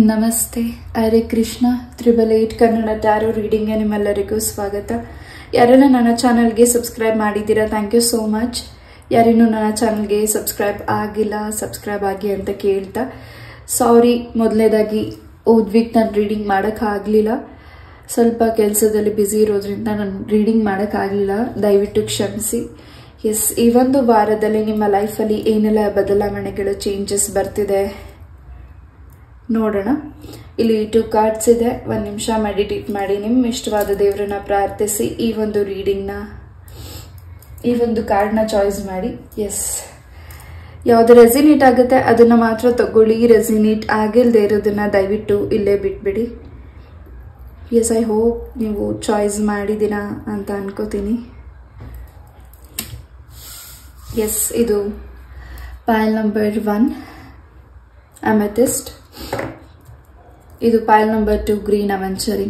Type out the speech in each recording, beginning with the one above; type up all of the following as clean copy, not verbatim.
ನಮಸ್ತೆ. ಹರೇ ಕೃಷ್ಣ. 888 ಕನ್ನಡ ಟ್ಯಾರೋ ರೀಡಿಂಗ್ಗೆ ನಿಮ್ಮೆಲ್ಲರಿಗೂ ಸ್ವಾಗತ. ಯಾರೆಲ್ಲ ನನ್ನ ಚಾನಲ್ಗೆ ಸಬ್ಸ್ಕ್ರೈಬ್ ಮಾಡಿದ್ದೀರಾ, ಥ್ಯಾಂಕ್ ಯು ಸೋ ಮಚ್. ಯಾರಿನ್ನೂ ನನ್ನ ಚಾನಲ್ಗೆ ಸಬ್ಸ್ಕ್ರೈಬ್ ಆಗಿಲ್ಲ, ಸಬ್ಸ್ಕ್ರೈಬ್ ಆಗಿ ಅಂತ ಕೇಳ್ತಾ ಸಾರಿ. ಮೊದಲನೇದಾಗಿ ಹೋದ್ ವೀಕ್ ನಾನು ರೀಡಿಂಗ್ ಮಾಡೋಕ್ಕಾಗಲಿಲ್ಲ, ಸ್ವಲ್ಪ ಕೆಲಸದಲ್ಲಿ ಬ್ಯುಸಿ ಇರೋದ್ರಿಂದ ನಾನು ರೀಡಿಂಗ್ ಮಾಡೋಕ್ಕಾಗಲಿಲ್ಲ, ದಯವಿಟ್ಟು ಕ್ಷಮಿಸಿ. ಎಸ್, ಈ ಒಂದು ವಾರದಲ್ಲಿ ನಿಮ್ಮ ಲೈಫಲ್ಲಿ ಏನೆಲ್ಲ ಬದಲಾವಣೆಗಳು, ಚೇಂಜಸ್ ಬರ್ತಿದೆ ನೋಡೋಣ. ಇಲ್ಲಿ 2 ಕಾರ್ಡ್ಸ್ ಇದೆ. 1 ನಿಮಿಷ ಮೆಡಿಟೇಟ್ ಮಾಡಿ ನಿಮ್ಮ ಇಷ್ಟವಾದ ದೇವರನ್ನ ಪ್ರಾರ್ಥಿಸಿ ಈ ಒಂದು ರೀಡಿಂಗ್ನ, ಈ ಒಂದು ಕಾರ್ಡ್ನ ಚಾಯ್ಸ್ ಮಾಡಿ. ಎಸ್, ಯಾವುದು ರೆಸಿನೇಟ್ ಆಗುತ್ತೆ ಅದನ್ನ ಮಾತ್ರ ತಗೊಳ್ಳಿ. ರೆಸಿನೇಟ್ ಆಗಿಲ್ಲದೆ ಇರೋದನ್ನ ದಯವಿಟ್ಟು ಇಲ್ಲೇ ಬಿಟ್ಬಿಡಿ. ಎಸ್, ಐ ಹೋಪ್ ನೀವು ಚಾಯ್ಸ್ ಮಾಡಿದ್ದೀರಾ ಅಂತ ಅನ್ಕೋತೀನಿ. ಎಸ್, ಇದು ಪೈಲ್ ನಂಬರ್ 1 ಅಮೆಥಿಸ್ಟ್, ಇದು pile number 2 green aventurine.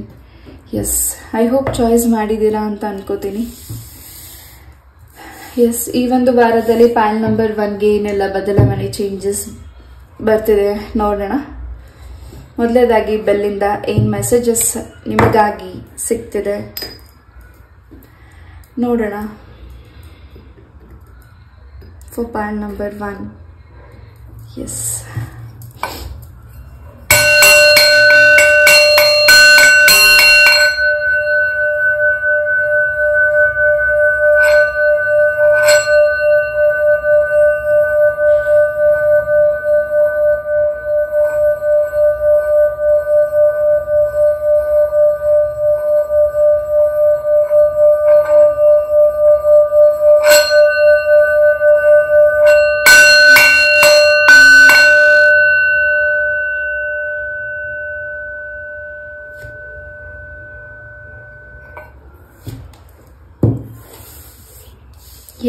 Yes, I hope choice ಮಾಡಿದ್ದೀರಾ ಅಂತ ಅನ್ಕೋತೀನಿ. ಎಸ್, ಈ ಒಂದು ವಾರದಲ್ಲಿ ಪೈಲ್ ನಂಬರ್ 1ಗೆ ಏನೆಲ್ಲ ಬದಲಾವಣೆ, ಚೇಂಜಸ್ ಬರ್ತಿದೆ ನೋಡೋಣ. ಮೊದಲನೇದಾಗಿ ಬೆಲ್ಲಿಂದ ಏನ್ ಮೆಸೇಜಸ್ ನಿಮಗಾಗಿ ಸಿಗ್ತಿದೆ ನೋಡೋಣ. For pile number 1. Yes,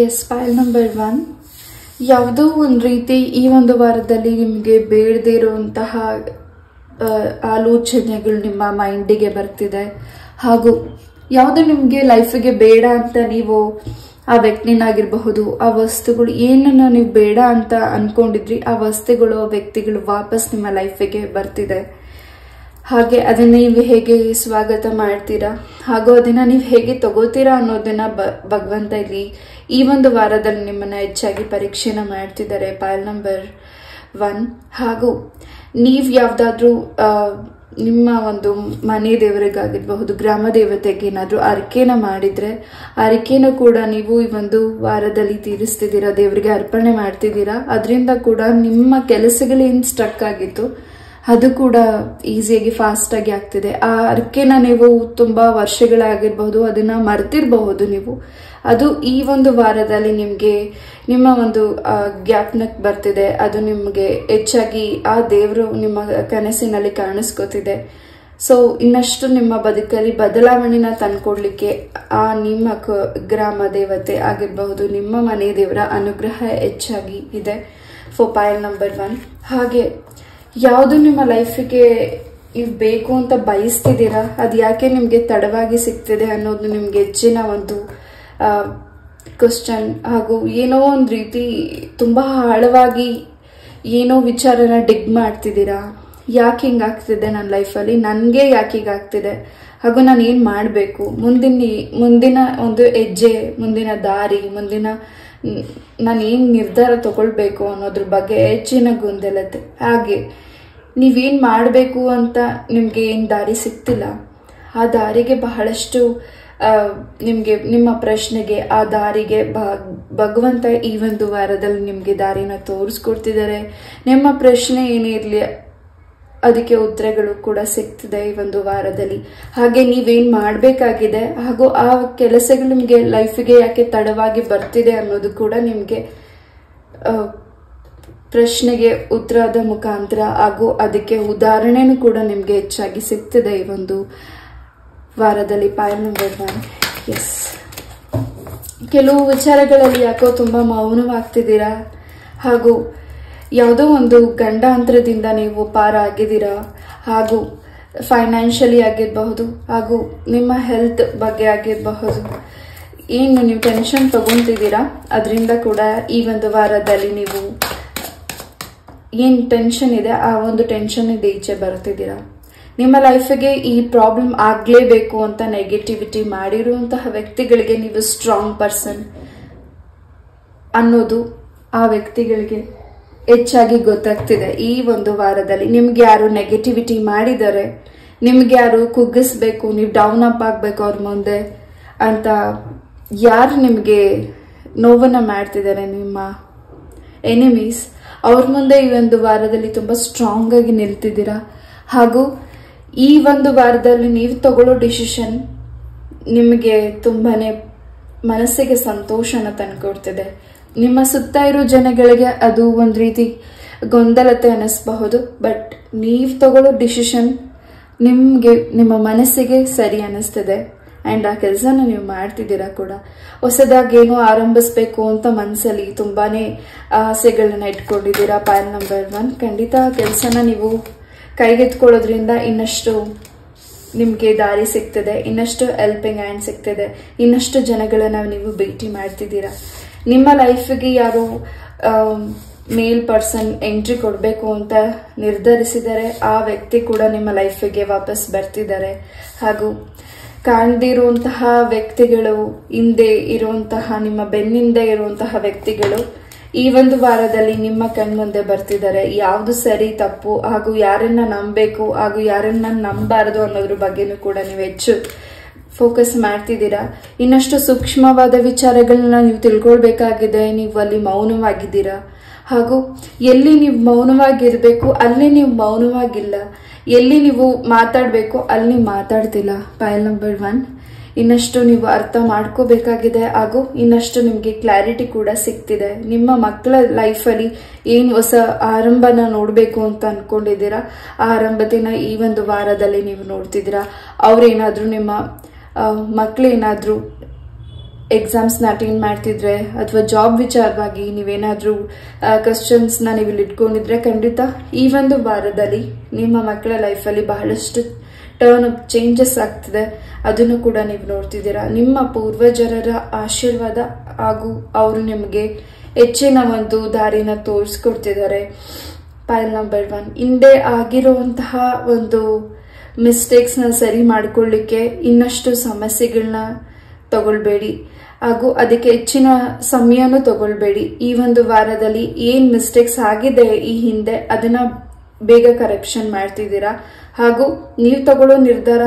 yes, pile number 1 ಯಾವುದೋ ಒಂದು ರೀತಿ ಈ ಒಂದು ವಾರದಲ್ಲಿ ನಿಮಗೆ ಬೇಡದೇ ಇರುವಂತಹ ಆಲೋಚನೆಗಳು ನಿಮ್ಮ ಮೈಂಡಿಗೆ ಬರ್ತಿದೆ, ಹಾಗೂ ಯಾವುದು ನಿಮಗೆ ಲೈಫಿಗೆ ಬೇಡ ಅಂತ ನೀವು ಆ ವ್ಯಕ್ತಿನಾಗಿರಬಹುದು, ಆ ವಸ್ತುಗಳು ಏನನ್ನ ನೀವು ಬೇಡ ಅಂತ ಅನ್ಕೊಂಡಿದ್ರಿ, ಆ ವಸ್ತುಗಳು, ವ್ಯಕ್ತಿಗಳು ವಾಪಸ್ ನಿಮ್ಮ ಲೈಫಿಗೆ ಬರ್ತಿದೆ. ಹಾಗೆ ಅದನ್ನ ನೀವು ಹೇಗೆ ಸ್ವಾಗತ ಮಾಡ್ತೀರಾ ಹಾಗೂ ಅದನ್ನ ನೀವು ಹೇಗೆ ತಗೋತೀರಾ ಅನ್ನೋದನ್ನ ಭಗವಂತ ಇಲ್ಲಿ ಈ ಒಂದು ವಾರದಲ್ಲಿ ನಿಮ್ಮನ್ನ ಹೆಚ್ಚಾಗಿ ಪರೀಕ್ಷೆನ ಮಾಡ್ತಿದ್ದಾರೆ. ಪೈಲ್ ನಂಬರ್ 1. ಹಾಗೂ ನೀವು ಯಾವ್ದಾದ್ರೂ ನಿಮ್ಮ ಒಂದು ಮನೆ ದೇವರಿಗಾಗಿರ್ಬಹುದು, ಗ್ರಾಮ ದೇವತೆಗೆ ಏನಾದ್ರೂ ಅರಿಕೆನ ಮಾಡಿದ್ರೆ ಅರಿಕೆನ ಕೂಡ ನೀವು ಈ ಒಂದು ವಾರದಲ್ಲಿ ತೀರಿಸ್ತಿದ್ದೀರಾ, ದೇವರಿಗೆ ಅರ್ಪಣೆ ಮಾಡ್ತಿದ್ದೀರಾ. ಅದರಿಂದ ಕೂಡ ನಿಮ್ಮ ಕೆಲಸಗಳೇನು ಸ್ಟ್ರಕ್ ಆಗಿತ್ತು ಅದು ಕೂಡ ಈಸಿಯಾಗಿ ಫಾಸ್ಟ್ ಆಗಿ ಆಗ್ತಿದೆ. ಆ ಅರ್ಕೆನ ನೀವು ತುಂಬಾ ವರ್ಷಗಳಾಗಿರ್ಬಹುದು, ಅದನ್ನ ಮರ್ತಿರಬಹುದು ನೀವು, ಅದು ಈ ಒಂದು ವಾರದಲ್ಲಿ ನಿಮ್ಗೆ ನಿಮ್ಮ ಒಂದು ಜ್ಞಾಪನಕ್ಕೆ ಬರ್ತಿದೆ. ಅದು ನಿಮ್ಗೆ ಹೆಚ್ಚಾಗಿ ಆ ದೇವರು ನಿಮ್ಮ ಕನಸಿನಲ್ಲಿ ಕಾಣಿಸ್ಕೋತಿದೆ. ಸೊ ಇನ್ನಷ್ಟು ನಿಮ್ಮ ಬದುಕಲ್ಲಿ ಬದಲಾವಣೆನ ತಂದ್ಕೊಡ್ಲಿಕ್ಕೆ ಆ ನಿಮ್ಮ ಗ್ರಾಮ ದೇವತೆ ಆಗಿರಬಹುದು, ನಿಮ್ಮ ಮನೆ ದೇವರ ಅನುಗ್ರಹ ಹೆಚ್ಚಾಗಿ ಇದೆ ಫಾರ್ ಪೈಲ್ ನಂಬರ್ 1. ಹಾಗೆ ಯಾವುದು ನಿಮ್ಮ ಲೈಫಿಗೆ ಇವ್ ಬೇಕು ಅಂತ ಬಯಸ್ತಿದ್ದೀರಾ, ಅದು ಯಾಕೆ ನಿಮ್ಗೆ ತಡವಾಗಿ ಸಿಗ್ತಿದೆ ಅನ್ನೋದು ನಿಮ್ಗೆ ಹೆಚ್ಚಿನ ಒಂದು ಕ್ವಶನ್. ಹಾಗೂ ಏನೋ ಒಂದು ರೀತಿ ತುಂಬಾ ಆಳವಾಗಿ ಏನೋ ವಿಚಾರನ ಡಿಗ್ ಮಾಡ್ತಿದ್ದೀರಾ. ಯಾಕೆ ಹಿಂಗಾಗ್ತಿದೆ ನನ್ನ ಲೈಫಲ್ಲಿ, ನನಗೆ ಯಾಕೆ ಹೀಗಾಗ್ತಿದೆ, ಹಾಗೂ ನಾನು ಏನು ಮಾಡಬೇಕು, ಮುಂದಿನ ಒಂದು ಹೆಜ್ಜೆ, ಮುಂದಿನ ದಾರಿ, ನಾನು ಏನು ನಿರ್ಧಾರ ತಗೊಳ್ಬೇಕು ಅನ್ನೋದ್ರ ಬಗ್ಗೆ ಹೆಚ್ಚಿನ ಗೊಂದಲತೆ. ಹಾಗೆ ನೀವೇನು ಮಾಡಬೇಕು ಅಂತ ನಿಮಗೆ ಏನು ದಾರಿ ಸಿಗ್ತಿಲ್ಲ, ಆ ದಾರಿಗೆ ಬಹಳಷ್ಟು ನಿಮಗೆ ನಿಮ್ಮ ಪ್ರಶ್ನೆಗೆ ಆ ದಾರಿಗೆ ಭಗವಂತ ಈ ಒಂದು ವಾರದಲ್ಲಿ ನಿಮಗೆ ದಾರಿನ ತೋರಿಸ್ಕೊಡ್ತಿದ್ದಾರೆ. ನಿಮ್ಮ ಪ್ರಶ್ನೆ ಏನೇ ಇರಲಿ ಅದಕ್ಕೆ ಉತ್ತರಗಳು ಕೂಡ ಸಿಗ್ತಿದೆ ಈ ಒಂದು ವಾರದಲ್ಲಿ. ಹಾಗೆ ನೀವೇನ್ ಮಾಡಬೇಕಾಗಿದೆ ಹಾಗೂ ಆ ಕೆಲಸಗಳು ನಿಮಗೆ ಲೈಫಿಗೆ ಯಾಕೆ ತಡವಾಗಿ ಬರ್ತಿದೆ ಅನ್ನೋದು ಕೂಡ ನಿಮಗೆ ಪ್ರಶ್ನೆಗೆ ಉತ್ತರದ ಮುಖಾಂತರ ಹಾಗೂ ಅದಕ್ಕೆ ಉದಾಹರಣೆನೂ ಕೂಡ ನಿಮಗೆ ಹೆಚ್ಚಾಗಿ ಸಿಗ್ತಿದೆ ಈ ಒಂದು ವಾರದಲ್ಲಿ ಪೈಲ್ ನಂಬರ್ 1. ಎಸ್, ಕೆಲವು ವಿಚಾರಗಳಲ್ಲಿ ಯಾಕೋ ತುಂಬಾ ಮೌನವಾಗ್ತಿದ್ದೀರಾ, ಹಾಗೂ ಯಾವುದೋ ಒಂದು ಗಂಡಾಂತರದಿಂದ ನೀವು ಪಾರ ಆಗಿದ್ದೀರಾ, ಹಾಗೂ ಫೈನಾನ್ಷಿಯಲಿ ಆಗಿರಬಹುದು, ಹಾಗೂ ನಿಮ್ಮ ಹೆಲ್ತ್ ಬಗ್ಗೆ ಆಗಿರಬಹುದು, ಏನು ನೀವು ಟೆನ್ಷನ್ ತಗೊಂತಿದ್ದೀರಾ, ಅದರಿಂದ ಕೂಡ ಈ ಒಂದು ವಾರದಲ್ಲಿ ನೀವು ಏನ್ ಟೆನ್ಷನ್ ಇದೆ ಆ ಒಂದು ಟೆನ್ಷನ್ ಇಂದ ಈಚೆ ಬರ್ತಿದ್ದೀರಾ. ನಿಮ್ಮ ಲೈಫಿಗೆ ಈ ಪ್ರಾಬ್ಲಮ್ ಆಗ್ಲೇಬೇಕು ಅಂತ ನೆಗೆಟಿವಿಟಿ ಮಾಡಿರುವಂತಹ ವ್ಯಕ್ತಿಗಳಿಗೆ ನೀವು ಸ್ಟ್ರಾಂಗ್ ಪರ್ಸನ್ ಅನ್ನೋದು ಆ ವ್ಯಕ್ತಿಗಳಿಗೆ ಹೆಚ್ಚಾಗಿ ಗೊತ್ತಾಗ್ತಿದೆ. ಈ ಒಂದು ವಾರದಲ್ಲಿ ನಿಮ್ಗೆ ಯಾರು ನೆಗೆಟಿವಿಟಿ ಮಾಡಿದರೆ, ನಿಮ್ಗೆ ಯಾರು ಕುಗ್ಗಿಸ್ಬೇಕು, ನೀವು ಡೌನ್ ಅಪ್ ಆಗ್ಬೇಕು ಅವ್ರ ಮುಂದೆ ಅಂತ ಯಾರು ನಿಮ್ಗೆ ನೋವನ್ನ ಮಾಡ್ತಿದ್ದಾರೆ, ನಿಮ್ಮ ಎನಿಮೀಸ್, ಅವ್ರ ಮುಂದೆ ಈ ಒಂದು ವಾರದಲ್ಲಿ ತುಂಬಾ ಸ್ಟ್ರಾಂಗ್ ಆಗಿ ನಿಲ್ತಿದ್ದೀರಾ. ಹಾಗೂ ಈ ಒಂದು ವಾರದಲ್ಲಿ ನೀವು ತಗೊಳ್ಳೋ ಡಿಸಿಷನ್ ನಿಮಗೆ ತುಂಬಾನೇ ಮನಸ್ಸಿಗೆ ಸಂತೋಷನ ತಂದುಕೊಡ್ತಿದೆ. ನಿಮ್ಮ ಸುತ್ತ ಇರೋ ಜನಗಳಿಗೆ ಅದು ಒಂದು ರೀತಿ ಗೊಂದಲತೆ ಅನಿಸಬಹುದು, ಬಟ್ ನೀವು ತಗೊಳ್ಳೋ ಡಿಸಿಷನ್ ನಿಮ್ಗೆ ನಿಮ್ಮ ಮನಸ್ಸಿಗೆ ಸರಿ ಅನಿಸ್ತಿದೆ ಅಂಡ್ ಆ ಕೆಲಸನ ನೀವು ಮಾಡ್ತಿದ್ದೀರಾ ಕೂಡ. ಹೊಸದಾಗಿ ಏನೋ ಆರಂಭಿಸ್ಬೇಕು ಅಂತ ಮನಸ್ಸಲ್ಲಿ ತುಂಬಾನೇ ಆಸೆಗಳನ್ನ ಇಟ್ಕೊಂಡಿದ್ದೀರಾ. ಪಾಯಲ್ ನಂಬರ್ 1, ಖಂಡಿತ ಆ ಕೆಲಸನ ನೀವು ಕೈಗೆತ್ಕೊಳ್ಳೋದ್ರಿಂದ ಇನ್ನಷ್ಟು ನಿಮ್ಗೆ ದಾರಿ ಸಿಗ್ತದೆ, ಇನ್ನಷ್ಟು ಹೆಲ್ಪಿಂಗ್ ಹ್ಯಾಂಡ್ ಸಿಗ್ತದೆ, ಇನ್ನಷ್ಟು ಜನಗಳನ್ನ ನೀವು ಭೇಟಿ ಮಾಡ್ತಿದ್ದೀರಾ. ನಿಮ್ಮ ಲೈಫ್ಗೆ ಯಾರು ಮೇಲ್ ಪರ್ಸನ್ ಎಂಟ್ರಿ ಕೊಡಬೇಕು ಅಂತ ನಿರ್ಧರಿಸಿದರೆ ಆ ವ್ಯಕ್ತಿ ಕೂಡ ನಿಮ್ಮ ಲೈಫಿಗೆ ವಾಪಸ್ ಬರ್ತಿದ್ದಾರೆ. ಹಾಗೂ ಕಾಣದಿರುವಂತಹ ವ್ಯಕ್ತಿಗಳು, ಹಿಂದೆ ಇರುವಂತಹ ನಿಮ್ಮ ಬೆನ್ನಿಂದ ಇರುವಂತಹ ವ್ಯಕ್ತಿಗಳು ಈ ಒಂದು ವಾರದಲ್ಲಿ ನಿಮ್ಮ ಕಣ್ಮುಂದೆ ಬರ್ತಿದ್ದಾರೆ. ಯಾವುದು ಸರಿ ತಪ್ಪು ಹಾಗೂ ಯಾರನ್ನ ನಂಬಬೇಕು ಹಾಗೂ ಯಾರನ್ನ ನಂಬಾರದು ಅನ್ನೋದ್ರ ಬಗ್ಗೆನೂ ಕೂಡ ನೀವು ಹೆಚ್ಚು ಫೋಕಸ್ ಮಾಡ್ತಿದ್ದೀರಾ. ಇನ್ನಷ್ಟು ಸೂಕ್ಷ್ಮವಾದ ವಿಚಾರಗಳನ್ನ ನೀವು ತಿಳ್ಕೊಳ್ಬೇಕಾಗಿದೆ. ನೀವು ಅಲ್ಲಿ ಮೌನವಾಗಿದ್ದೀರಾ. ಹಾಗೂ ಎಲ್ಲಿ ನೀವು ಮೌನವಾಗಿರ್ಬೇಕು ಅಲ್ಲಿ ನೀವು ಮೌನವಾಗಿಲ್ಲ, ಎಲ್ಲಿ ನೀವು ಮಾತಾಡಬೇಕು ಅಲ್ಲಿ ಮಾತಾಡ್ತಿಲ್ಲ. ಪಾಯಲ್ ನಂಬರ್ 1, ಇನ್ನಷ್ಟು ನೀವು ಅರ್ಥ ಮಾಡ್ಕೋಬೇಕಾಗಿದೆ ಹಾಗೂ ಇನ್ನಷ್ಟು ನಿಮಗೆ ಕ್ಲಾರಿಟಿ ಕೂಡ ಸಿಗ್ತಿದೆ. ನಿಮ್ಮ ಮಕ್ಕಳ ಲೈಫಲ್ಲಿ ಏನು ಹೊಸ ಆರಂಭನ ನೋಡಬೇಕು ಅಂತ ಅನ್ಕೊಂಡಿದ್ದೀರಾ, ಆ ಆರಂಭತೆನ ಈ ಒಂದು ವಾರದಲ್ಲಿ ನೀವು ನೋಡ್ತಿದ್ದೀರಾ. ಅವ್ರೇನಾದ್ರೂ ನಿಮ್ಮ ಮಕ್ಕಳೇನಾದ್ರೂ ಎಕ್ಸಾಮ್ಸ್ನ ಅಟೆಂಡ್ ಮಾಡ್ತಿದ್ರೆ ಅಥವಾ ಜಾಬ್ ವಿಚಾರವಾಗಿ ನೀವೇನಾದ್ರೂ ಕ್ವಶನ್ಸ್ನ ನೀವು ಇಲ್ಲಿ ಇಟ್ಕೊಂಡಿದ್ರೆ, ಖಂಡಿತ ಈ ಒಂದು ವಾರದಲ್ಲಿ ನಿಮ್ಮ ಮಕ್ಕಳ ಲೈಫಲ್ಲಿ ಬಹಳಷ್ಟು ಟರ್ನ್ ಅಪ್ ಚೇಂಜಸ್ ಆಗ್ತಿದೆ. ಅದನ್ನು ಕೂಡ ನೀವು ನೋಡ್ತಿದ್ದೀರಾ. ನಿಮ್ಮ ಪೂರ್ವಜರ ಆಶೀರ್ವಾದ ಹಾಗೂ ಅವರು ನಿಮಗೆ ಹೆಚ್ಚಿನ ಒಂದು ದಾರಿನ ತೋರಿಸ್ಕೊಡ್ತಿದ್ದಾರೆ. ಪಾಯಲ್ ನಂಬರ್ 1, ಹಿಂದೆ ಆಗಿರುವಂತಹ ಒಂದು ಮಿಸ್ಟೇಕ್ಸ್ನ ಸರಿ ಮಾಡ್ಕೊಳ್ಳಿಕ್ಕೆ ಇನ್ನಷ್ಟು ಸಮಸ್ಯೆಗಳನ್ನ ತಗೊಳ್ಬೇಡಿ ಹಾಗೂ ಅದಕ್ಕೆ ಹೆಚ್ಚಿನ ಸಮಯನೂ ತಗೊಳ್ಬೇಡಿ. ಈ ಒಂದು ವಾರದಲ್ಲಿ ಏನ್ ಮಿಸ್ಟೇಕ್ಸ್ ಆಗಿದೆ ಈ ಹಿಂದೆ ಅದನ್ನ ಬೇಗ ಕರೆಕ್ಷನ್ ಮಾಡ್ತಿದ್ದೀರಾ. ಹಾಗೂ ನೀವು ತಗೊಳ್ಳೋ ನಿರ್ಧಾರ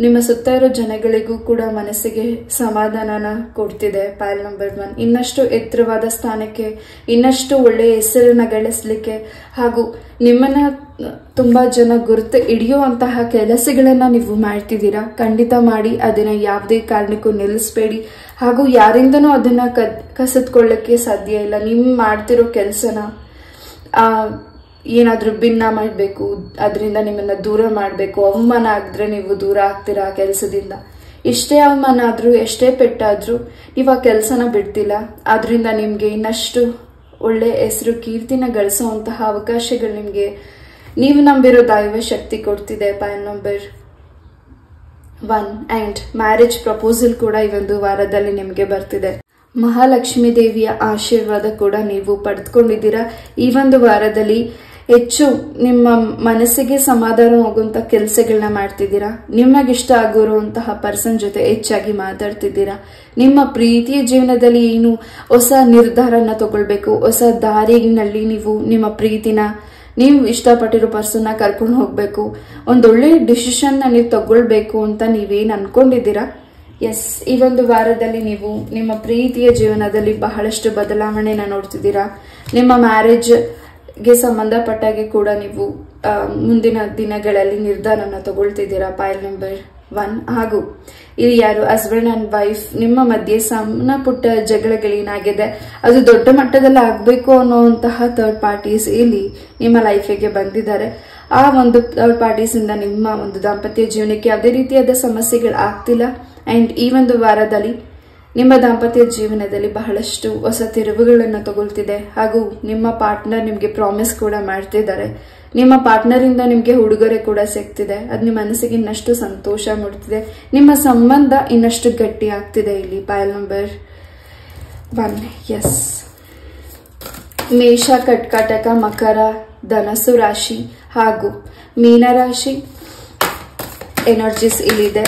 ನಿಮ್ಮ ಸುತ್ತ ಇರೋ ಜನಗಳಿಗೂ ಕೂಡ ಮನಸ್ಸಿಗೆ ಸಮಾಧಾನನ ಕೊಡ್ತಿದೆ. ಪಾಯಲ್ ನಂಬರ್ 1, ಇನ್ನಷ್ಟು ಎತ್ತರವಾದ ಸ್ಥಾನಕ್ಕೆ, ಇನ್ನಷ್ಟು ಒಳ್ಳೆಯ ಹೆಸರನ್ನ ಗಳಿಸ್ಲಿಕ್ಕೆ ಹಾಗೂ ನಿಮ್ಮನ್ನ ತುಂಬಾ ಜನ ಗುರುತು ಹಿಡಿಯುವಂತಹ ಕೆಲಸಗಳನ್ನ ನೀವು ಮಾಡ್ತಿದ್ದೀರಾ. ಖಂಡಿತ ಮಾಡಿ, ಅದನ್ನ ಯಾವುದೇ ಕಾರಣಕ್ಕೂ ನಿಲ್ಲಿಸಬೇಡಿ ಹಾಗೂ ಯಾರಿಂದನೂ ಅದನ್ನ ಕಸಿದ್ಕೊಳ್ಳಕ್ಕೆ ಸಾಧ್ಯ ಇಲ್ಲ. ನೀವು ಮಾಡ್ತಿರೋ ಕೆಲಸನ ಏನಾದ್ರೂ ಭಿನ್ನ ಮಾಡಬೇಕು, ಅದರಿಂದ ನಿಮ್ಮನ್ನ ದೂರ ಮಾಡಬೇಕು, ಅವಮಾನ ಆಗಿದ್ರೆ ನೀವು ದೂರ ಆಗ್ತೀರಾ ಆ ಕೆಲಸದಿಂದ. ಎಷ್ಟೇ ಅವಮಾನ ಆದ್ರೂ ಎಷ್ಟೇ ಪೆಟ್ಟಾದ್ರೂ ನೀವು ಆ ಕೆಲಸನ ಬಿಡ್ತಿಲ್ಲ. ಆದ್ರಿಂದ ನಿಮ್ಗೆ ಇನ್ನಷ್ಟು ಒಳ್ಳೆ ಹೆಸರು ಕೀರ್ತಿನ ಗಳಿಸುವಂತಹ ಅವಕಾಶಗಳು ನಿಮ್ಗೆ ನೀವು ನಂಬಿರೋ ದೈವ ಶಕ್ತಿ ಕೊಡ್ತಿದೆ. Payal number 1 and marriage proposal ಕೂಡ ಈ ಒಂದು ವಾರದಲ್ಲಿ ನಿಮ್ಗೆ ಬರ್ತಿದೆ. ಮಹಾಲಕ್ಷ್ಮಿ ದೇವಿಯ ಆಶೀರ್ವಾದ ಕೂಡ ನೀವು ಪಡೆದುಕೊಂಡಿದ್ದೀರಾ. ಈ ಒಂದು ವಾರದಲ್ಲಿ ಹೆಚ್ಚು ನಿಮ್ಮ ಮನಸ್ಸಿಗೆ ಸಮಾಧಾನ ಹೋಗುವಂತ ಕೆಲಸಗಳನ್ನ ಮಾಡ್ತಿದ್ದೀರಾ. ನಿಮಗಿಷ್ಟ ಆಗಿರುವಂತಹ ಪರ್ಸನ್ ಜೊತೆ ಹೆಚ್ಚಾಗಿ ಮಾತಾಡ್ತಿದ್ದೀರಾ. ನಿಮ್ಮ ಪ್ರೀತಿಯ ಜೀವನದಲ್ಲಿ ಏನು ಹೊಸ ನಿರ್ಧಾರನ ತಗೊಳ್ಬೇಕು, ಹೊಸ ದಾರಿನಲ್ಲಿ ನೀವು ನಿಮ್ಮ ಪ್ರೀತಿನ, ನೀವು ಇಷ್ಟಪಟ್ಟಿರೋ ಪರ್ಸನ್ನ ಕರ್ಕೊಂಡು ಹೋಗ್ಬೇಕು, ಒಂದೊಳ್ಳೆ ಡಿಸಿಷನ್ ನೀವು ತಗೊಳ್ಬೇಕು ಅಂತ ನೀವೇನ್ ಅನ್ಕೊಂಡಿದ್ದೀರಾ. ಎಸ್, ಈ ಒಂದು ವಾರದಲ್ಲಿ ನೀವು ನಿಮ್ಮ ಪ್ರೀತಿಯ ಜೀವನದಲ್ಲಿ ಬಹಳಷ್ಟು ಬದಲಾವಣೆನ ನೋಡ್ತಿದ್ದೀರಾ. ನಿಮ್ಮ ಮ್ಯಾರೇಜ್ ಗೆ ಸಂಬಂಧಪಟ್ಟಾಗೆ ಕೂಡ ನೀವು ಮುಂದಿನ ದಿನಗಳಲ್ಲಿ ನಿರ್ಧಾರನ ತಗೊಳ್ತಿದ್ದೀರಾ. ಪಾಯಲ್ ನಂಬರ್ 1, ಹಾಗೂ ಇಲ್ಲಿ ಯಾರು ಹಸ್ಬೆಂಡ್ ಅಂಡ್ ವೈಫ್ ನಿಮ್ಮ ಮಧ್ಯೆ ಸಣ್ಣ ಪುಟ್ಟ ಜಗಳಗಳೇನಾಗಿದೆ ಅದು ದೊಡ್ಡ ಮಟ್ಟದಲ್ಲಿ ಆಗ್ಬೇಕು ಅನ್ನುವಂತಹ ಥರ್ಡ್ ಪಾರ್ಟೀಸ್ ಇಲ್ಲಿ ನಿಮ್ಮ ಲೈಫಿಗೆ ಬಂದಿದ್ದಾರೆ. ಆ ಒಂದು ಥರ್ಡ್ ಪಾರ್ಟೀಸ್ ಇಂದ ನಿಮ್ಮ ಒಂದು ದಾಂಪತ್ಯ ಜೀವನಕ್ಕೆ ಯಾವುದೇ ರೀತಿಯಾದ ಸಮಸ್ಯೆಗಳು ಆಗ್ತಿಲ್ಲ. ಅಂಡ್ ಈ ಒಂದು ವಾರದಲ್ಲಿ ನಿಮ್ಮ ದಾಂಪತ್ಯ ಜೀವನದಲ್ಲಿ ಬಹಳಷ್ಟು ಹೊಸ ತಿರುವುಗಳನ್ನ ತಗೊಳ್ತಿದೆ. ಹಾಗೂ ನಿಮ್ಮ ಪಾರ್ಟ್ನರ್ ನಿಮ್ಗೆ ಪ್ರಾಮಿಸ್ ಕೂಡ ಮಾಡ್ತಿದ್ದಾರೆ. ನಿಮ್ಮ ಪಾರ್ಟ್ನರ್ ಇಂದ ನಿಮ್ಗೆ ಉಡುಗೊರೆ ಕೂಡ ಸಿಗ್ತಿದೆ. ಅದು ನಿಮ್ಮ ಮನಸ್ಸಿಗೆ ಇನ್ನಷ್ಟು ಸಂತೋಷ ಮೂಡ್ತಿದೆ. ನಿಮ್ಮ ಸಂಬಂಧ ಇನ್ನಷ್ಟು ಗಟ್ಟಿ ಆಗ್ತಿದೆ ಇಲ್ಲಿ. Pile number 1, yes. ಮೇಷ, ಕರ್ಕಾಟಕ, ಮಕರ ಧನಸ್ಸು ರಾಶಿ ಹಾಗೂ ಮೀನರಾಶಿ ಎನರ್ಜೀಸ್ ಇಲ್ಲಿದೆ.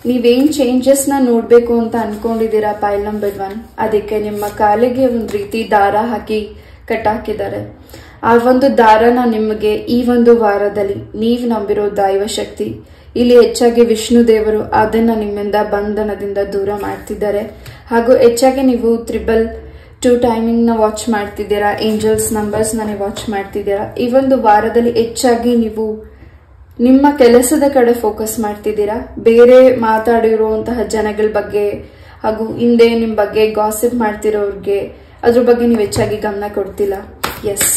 ನೀವೇನ್ ಚೇಂಜಸ್ ನ ನೋಡ್ಬೇಕು ಅಂತ ಅನ್ಕೊಂಡಿದ್ದೀರಾ ಪೈಲ್ ನಂಬರ್ 1, ಅದಕ್ಕೆ ನಿಮ್ಮ ಕಾಲಿಗೆ ಒಂದ್ ರೀತಿ ದಾರ ಹಾಕಿ ಕಟ್ಟಾಕಿದ್ದಾರೆ. ಆ ಒಂದು ದಾರನ ನಿಮಗೆ ಈ ಒಂದು ವಾರದಲ್ಲಿ ನೀವು ನಂಬಿರೋ ದೈವ ಶಕ್ತಿ, ಇಲ್ಲಿ ಹೆಚ್ಚಾಗಿ ವಿಷ್ಣು ದೇವರು ಅದನ್ನ ನಿಮ್ಮಿಂದ ಬಂಧನದಿಂದ ದೂರ ಮಾಡ್ತಿದ್ದಾರೆ. ಹಾಗೂ ಹೆಚ್ಚಾಗಿ ನೀವು 222 ಟೈಮಿಂಗ್ ನ ವಾಚ್ ಮಾಡ್ತಿದ್ದೀರಾ, ಏಂಜಲ್ಸ್ ನಂಬರ್ಸ್ ನ ವಾಚ್ ಮಾಡ್ತಿದ್ದೀರಾ. ಈ ಒಂದು ವಾರದಲ್ಲಿ ಹೆಚ್ಚಾಗಿ ನೀವು ನಿಮ್ಮ ಕೆಲಸದ ಕಡೆ ಫೋಕಸ್ ಮಾಡ್ತಿದ್ದೀರಾ. ಬೇರೆ ಮಾತಾಡಿರುವಂತಹ ಜನಗಳ ಬಗ್ಗೆ ಹಾಗೂ ಹಿಂದೆ ನಿಮ್ ಬಗ್ಗೆ ಗಾಸಿಪ್ ಮಾಡ್ತಿರೋರ್ಗೆ ಅದ್ರ ಬಗ್ಗೆ ನೀವು ಹೆಚ್ಚಾಗಿ ಗಮನ ಕೊಡ್ತಿಲ್ಲ. ಎಸ್,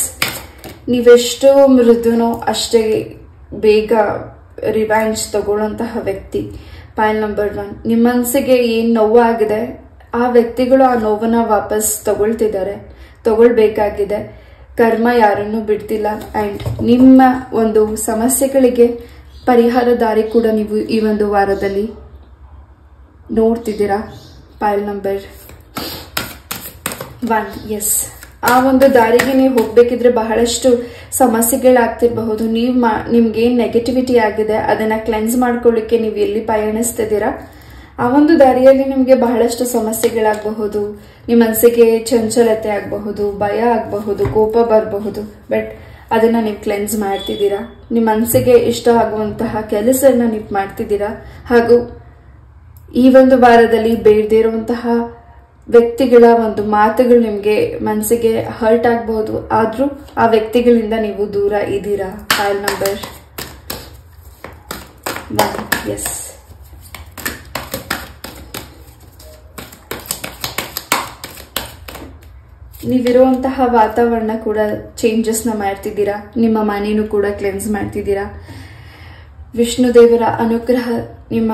ನೀವೆಷ್ಟು ಮೃದುನೋ ಅಷ್ಟೇ ಬೇಗ ರಿವೆಂಜ್ ತಗೊಳ್ಳೋಂತಹ ವ್ಯಕ್ತಿ ಪೈಲ್ ನಂಬರ್ 1. ನಿಮ್ಮ ಮನಸ್ಸಿಗೆ ಏನ್ ನೋವಾಗಿದೆ ಆ ವ್ಯಕ್ತಿಗಳು ಆ ನೋವನ್ನ ವಾಪಸ್ ತಗೊಳ್ಬೇಕಾಗಿದೆ. ಕರ್ಮ ಯಾರನ್ನು ಬಿಡ್ತಿಲ್ಲ. ಅಂಡ್ ನಿಮ್ಮ ಒಂದು ಸಮಸ್ಯೆಗಳಿಗೆ ಪರಿಹಾರ ದಾರಿ ಕೂಡ ನೀವು ಈ ಒಂದು ವಾರದಲ್ಲಿ ನೋಡ್ತಿದ್ದೀರಾ ಪೈಲ್ ನಂಬರ್ 1. ಎಸ್, ಆ ಒಂದು ದಾರಿಗೆ ನೀವು ಹೋಗ್ಬೇಕಿದ್ರೆ ಬಹಳಷ್ಟು ಸಮಸ್ಯೆಗಳಾಗ್ತಿರಬಹುದು. ನಿಮ್ಗೆ ಏನ್ ನೆಗೆಟಿವಿಟಿ ಆಗಿದೆ ಅದನ್ನ ಕ್ಲೆನ್ಸ್ ಮಾಡ್ಕೊಳ್ಳಿಕ್ಕೆ ನೀವು ಎಲ್ಲಿ ಪಯಣಿಸ್ತಿದ್ದೀರಾ ಆ ಒಂದು ದಾರಿಯಲ್ಲಿ ನಿಮ್ಗೆ ಬಹಳಷ್ಟು ಸಮಸ್ಯೆಗಳಾಗಬಹುದು. ನಿಮ್ಮ ಮನಸ್ಸಿಗೆ ಚಂಚಲತೆ ಆಗಬಹುದು, ಭಯ ಆಗಬಹುದು, ಕೋಪ ಬರಬಹುದು. ಬಟ್ ಅದನ್ನ ನೀವು ಕ್ಲೆನ್ಸ್ ಮಾಡ್ತಿದ್ದೀರಾ. ನಿಮ್ಮ ಮನಸ್ಸಿಗೆ ಇಷ್ಟ ಆಗುವಂತಹ ಕೆಲಸನ ನೀವು ಮಾಡ್ತಿದ್ದೀರಾ. ಹಾಗೂ ಈ ಒಂದು ವಾರದಲ್ಲಿ ಬೇಡದೇ ಇರುವಂತಹ ವ್ಯಕ್ತಿಗಳ ಒಂದು ಮಾತುಗಳು ನಿಮ್ಗೆ ಮನಸ್ಸಿಗೆ ಹರ್ಟ್ ಆಗಬಹುದು. ಆದ್ರೂ ಆ ವ್ಯಕ್ತಿಗಳಿಂದ ನೀವು ದೂರ ಇದ್ದೀರಾ ಪೈಲ್ ನಂಬರ್ 1. ಎಸ್, ನೀವಿರುವಂತಹ ವಾತಾವರಣ ಕೂಡ ಚೇಂಜಸ್ ನ ಮಾಡ್ತಿದ್ದೀರಾ. ನಿಮ್ಮ ಮನೇನು ಕೂಡ ಕ್ಲೆನ್ಸ್ ಮಾಡ್ತಿದ್ದೀರಾ. ವಿಷ್ಣು ದೇವರ ಅನುಗ್ರಹ ನಿಮ್ಮ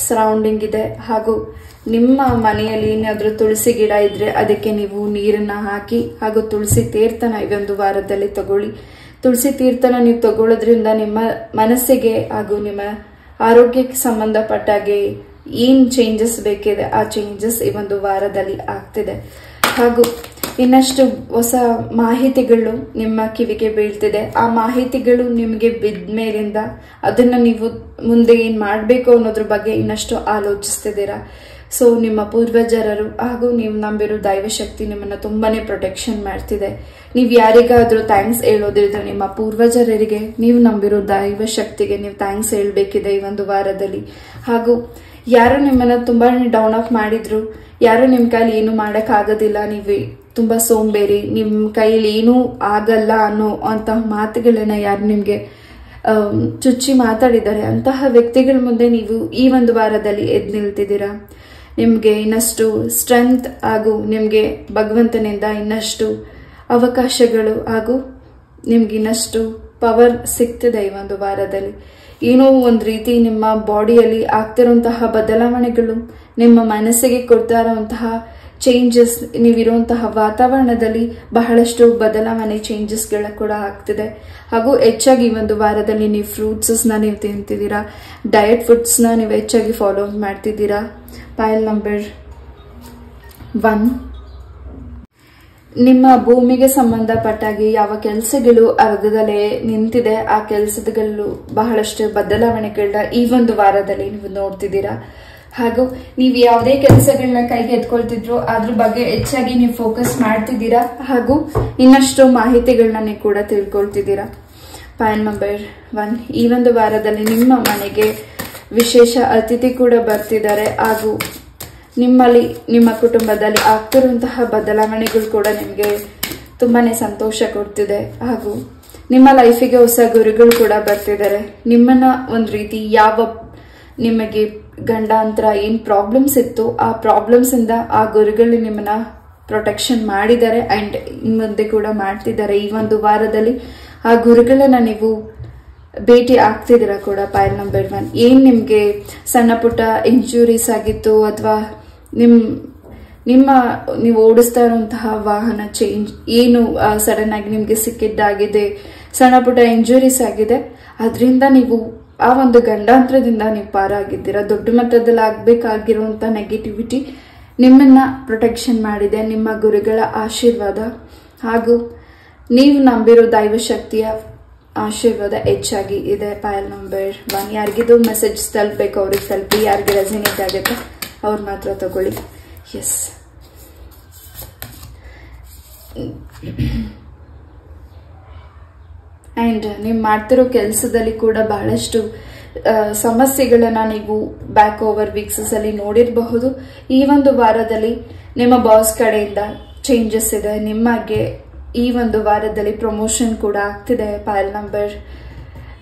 ಸರೌಂಡಿಂಗ್ ಇದೆ. ಹಾಗೂ ನಿಮ್ಮ ಮನೆಯಲ್ಲಿ ಏನಾದ್ರೂ ತುಳಸಿ ಗಿಡ ಇದ್ರೆ ಅದಕ್ಕೆ ನೀವು ನೀರನ್ನ ಹಾಕಿ ಹಾಗೂ ತುಳಸಿ ತೀರ್ಥನ ಈ ಒಂದು ವಾರದಲ್ಲಿ ತಗೊಳ್ಳಿ. ತುಳಸಿ ತೀರ್ಥನ ನೀವು ತಗೊಳ್ಳೋದ್ರಿಂದ ನಿಮ್ಮ ಮನಸ್ಸಿಗೆ ಹಾಗೂ ನಿಮ್ಮ ಆರೋಗ್ಯಕ್ಕೆ ಸಂಬಂಧಪಟ್ಟಾಗೆ ಏನ್ ಚೇಂಜಸ್ ಬೇಕಿದೆ ಆ ಚೇಂಜಸ್ ಈ ಒಂದು ವಾರದಲ್ಲಿ ಆಗ್ತಿದೆ. ಹಾಗೂ ಇನ್ನಷ್ಟು ಹೊಸ ಮಾಹಿತಿಗಳು ನಿಮ್ಮ ಕಿವಿಗೆ ಬೀಳ್ತಿದೆ. ಆ ಮಾಹಿತಿಗಳು ನಿಮಗೆ ಬಿದ್ದ ಮೇಲಿಂದ ಅದನ್ನ ನೀವು ಮುಂದೆ ಏನ್ ಮಾಡ್ಬೇಕು ಅನ್ನೋದ್ರ ಬಗ್ಗೆ ಇನ್ನಷ್ಟು ಆಲೋಚಿಸ್ತಿದ್ದೀರಾ. ಸೊ ನಿಮ್ಮ ಪೂರ್ವಜರರು ಹಾಗೂ ನೀವು ನಂಬಿರೋ ದೈವಶಕ್ತಿ ನಿಮ್ಮನ್ನ ತುಂಬಾನೇ ಪ್ರೊಟೆಕ್ಷನ್ ಮಾಡ್ತಿದೆ. ನೀವು ಯಾರಿಗಾದ್ರೂ ಥ್ಯಾಂಕ್ಸ್ ಹೇಳೋದ್ರಿದ್ರೆ ನಿಮ್ಮ ಪೂರ್ವಜರರಿಗೆ, ನೀವು ನಂಬಿರೋ ದೈವಶಕ್ತಿಗೆ ನೀವು ಥ್ಯಾಂಕ್ಸ್ ಹೇಳ್ಬೇಕಿದೆ ಈ ಒಂದು ವಾರದಲ್ಲಿ. ಹಾಗೂ ಯಾರು ನಿಮ್ಮನ್ನ ತುಂಬಾನೇ ಡೌನ್ ಆಫ್ ಮಾಡಿದ್ರು, ಯಾರು ನಿಮ್ ಕೈಲಿ ಏನು ಮಾಡಕ್ ಆಗೋದಿಲ್ಲ, ನೀವು ತುಂಬಾ ಸೋಂಬೇರಿ, ನಿಮ್ ಕೈಯಲ್ಲಿ ಏನೂ ಆಗಲ್ಲ ಅನ್ನೋ ಅಂತಹ ಮಾತುಗಳನ್ನ ಯಾರು ನಿಮ್ಗೆ ಚುಚ್ಚಿ ಮಾತಾಡಿದ್ದಾರೆ ಅಂತಹ ವ್ಯಕ್ತಿಗಳ ಮುಂದೆ ನೀವು ಈ ಒಂದು ವಾರದಲ್ಲಿ ಎದ್ದು ನಿಲ್ತಿದ್ದೀರಾ. ನಿಮ್ಗೆ ಇನ್ನಷ್ಟು ಸ್ಟ್ರೆಂತ್ ಹಾಗೂ ನಿಮ್ಗೆ ಭಗವಂತನಿಂದ ಇನ್ನಷ್ಟು ಅವಕಾಶಗಳು ಹಾಗೂ ನಿಮ್ಗೆ ಇನ್ನಷ್ಟು ಪವರ್ ಸಿಗ್ತಿದೆ ಈ ಒಂದು ವಾರದಲ್ಲಿ. ಏನೋ ಒಂದ್ ರೀತಿ ನಿಮ್ಮ ಬಾಡಿಯಲ್ಲಿ ಆಗ್ತಿರುವಂತಹ ಬದಲಾವಣೆಗಳು, ನಿಮ್ಮ ಮನಸ್ಸಿಗೆ ಕೊಡ್ತಾ ಇರುವಂತಹ ಚೇಂಜಸ್, ನೀವಿರುವಂತಹ ವಾತಾವರಣದಲ್ಲಿ ಬಹಳಷ್ಟು ಬದಲಾವಣೆ ಚೇಂಜಸ್ಗಳ ಕೂಡ ಆಗ್ತಿದೆ. ಹಾಗೂ ಹೆಚ್ಚಾಗಿ ಈ ಒಂದು ವಾರದಲ್ಲಿ ನೀವು ಫ್ರೂಟ್ಸ್ ನ ನೀವು ತಿಂತಿದ್ದೀರಾ, ಡಯಟ್ ಫುಡ್ಸ್ ನ ನೀವು ಹೆಚ್ಚಾಗಿ ಫಾಲೋ ಮಾಡ್ತಿದ್ದೀರಾ ಪೈಲ್ ನಂಬರ್ 1. ನಿಮ್ಮ ಭೂಮಿಗೆ ಸಂಬಂಧಪಟ್ಟಾಗಿ ಯಾವ ಕೆಲಸಗಳು ಅರ್ಧದಲ್ಲೇ ನಿಂತಿದೆ ಆ ಕೆಲಸಗಳು ಬಹಳಷ್ಟು ಬದಲಾವಣೆಗಳನ್ನ ಈ ಒಂದು ವಾರದಲ್ಲಿ ನೀವು ನೋಡ್ತಿದ್ದೀರಾ. ಹಾಗೂ ನೀವು ಯಾವುದೇ ಕೆಲಸಗಳನ್ನ ಕೈಗೆ ಎತ್ಕೊಳ್ತಿದ್ರು ಅದ್ರ ಬಗ್ಗೆ ಹೆಚ್ಚಾಗಿ ನೀವು ಫೋಕಸ್ ಮಾಡ್ತಿದ್ದೀರಾ. ಹಾಗೂ ಇನ್ನಷ್ಟು ಮಾಹಿತಿಗಳನ್ನ ನೀವು ಕೂಡ ತಿಳ್ಕೊಳ್ತಿದ್ದೀರಾ ಪೈಲ್ ನಂಬರ್ 1. ಈ ಒಂದು ವಾರದಲ್ಲಿ ನಿಮ್ಮ ಮನೆಗೆ ವಿಶೇಷ ಅತಿಥಿ ಕೂಡ ಬರ್ತಿದ್ದಾರೆ. ಹಾಗೂ ನಿಮ್ಮಲ್ಲಿ ನಿಮ್ಮ ಕುಟುಂಬದಲ್ಲಿ ಆಗ್ತಿರುವಂತಹ ಬದಲಾವಣೆಗಳು ಕೂಡ ನಿಮಗೆ ತುಂಬಾನೇ ಸಂತೋಷ ಕೊಡ್ತಿದೆ. ಹಾಗೂ ನಿಮ್ಮ ಲೈಫಿಗೆ ಹೊಸ ಗುರುಗಳು ಕೂಡ ಬರ್ತಿದ್ದಾರೆ. ನಿಮ್ಮನ್ನ ಒಂದ್ ರೀತಿ ನಿಮಗೆ ಗಂಡಾಂತರ ಏನ್ ಪ್ರಾಬ್ಲಮ್ಸ್ ಇತ್ತು ಆ ಪ್ರಾಬ್ಲಮ್ಸ್ ಇಂದ ಆ ಗುರುಗಳು ನಿಮ್ಮನ್ನ ಪ್ರೊಟೆಕ್ಷನ್ ಮಾಡಿದ್ದಾರೆ ಅಂಡ್ ಮುಂದೆ ಕೂಡ ಮಾಡ್ತಿದ್ದಾರೆ. ಈ ಒಂದು ವಾರದಲ್ಲಿ ಆ ಗುರುಗಳನ್ನ ನೀವು ಭೇಟಿ ಆಗ್ತಿದ್ದೀರಾ ಕೂಡ ಪೈಲ್ ನಂಬರ್ 1. ಏನ್ ನಿಮ್ಗೆ ಸಣ್ಣ ಪುಟ್ಟ ಇಂಜುರೀಸ್ ಆಗಿತ್ತು ಅಥವಾ ನೀವು ಓಡಿಸ್ತಾ ಇರುವಂತಹ ವಾಹನ ಏನು ಸಡನ್ ಆಗಿ ನಿಮ್ಗೆ ಸಿಕ್ಕಿದ್ದಾಗಿದೆ, ಸಣ್ಣ ಪುಟ್ಟ ಇಂಜುರೀಸ್ ಆಗಿದೆ, ಅದರಿಂದ ನೀವು ಆ ಒಂದು ಗಂಡಾಂತರದಿಂದ ನೀವು ಪಾರಾಗಿದ್ದೀರಾ. ದೊಡ್ಡ ಮಟ್ಟದಲ್ಲಿ ಆಗ್ಬೇಕಾಗಿರುವಂತ ನೆಗೆಟಿವಿಟಿ ನಿಮ್ಮನ್ನ ಪ್ರೊಟೆಕ್ಷನ್ ಮಾಡಿದೆ. ನಿಮ್ಮ ಗುರುಗಳ ಆಶೀರ್ವಾದ ಹಾಗೂ ನೀವು ನಂಬಿರೋ ದೈವ ಶಕ್ತಿಯ ಆಶೀರ್ವಾದ ಹೆಚ್ಚಾಗಿ ಇದೆ. ಪೈಲ್ ನಂಬರ್ 1 ಯಾರಿಗಿದು ಮೆಸೇಜ್ ತಲುಪಬೇಕು ಅವ್ರಿಗೆ ತಲುಪಿ, ಯಾರಿಗೆ ರೆಸನೇಟ್ ಆಗುತ್ತೆ ಅವ್ರು ಮಾತ್ರ ತಗೊಳ್ಳಿ. ಎಸ್, ಅಂಡ್ ನೀವು ಮಾಡ್ತಿರೋ ಕೆಲಸದಲ್ಲಿ ಕೂಡ ಬಹಳಷ್ಟು ಸಮಸ್ಯೆಗಳನ್ನ ನೀವು ಬ್ಯಾಕ್ ಓವರ್ ವೀಕ್ಸಸ್ ಅಲ್ಲಿ ನೋಡಿರಬಹುದು. ಈ ಒಂದು ವಾರದಲ್ಲಿ ನಿಮ್ಮ ಬಾಸ್ ಕಡೆಯಿಂದ ಚೇಂಜಸ್ ಇದೆ. ನಿಮಗೆ ಈ ಒಂದು ವಾರದಲ್ಲಿ ಪ್ರಮೋಷನ್ ಕೂಡ ಆಗ್ತಿದೆ. ಪೈಲ್ ನಂಬರ್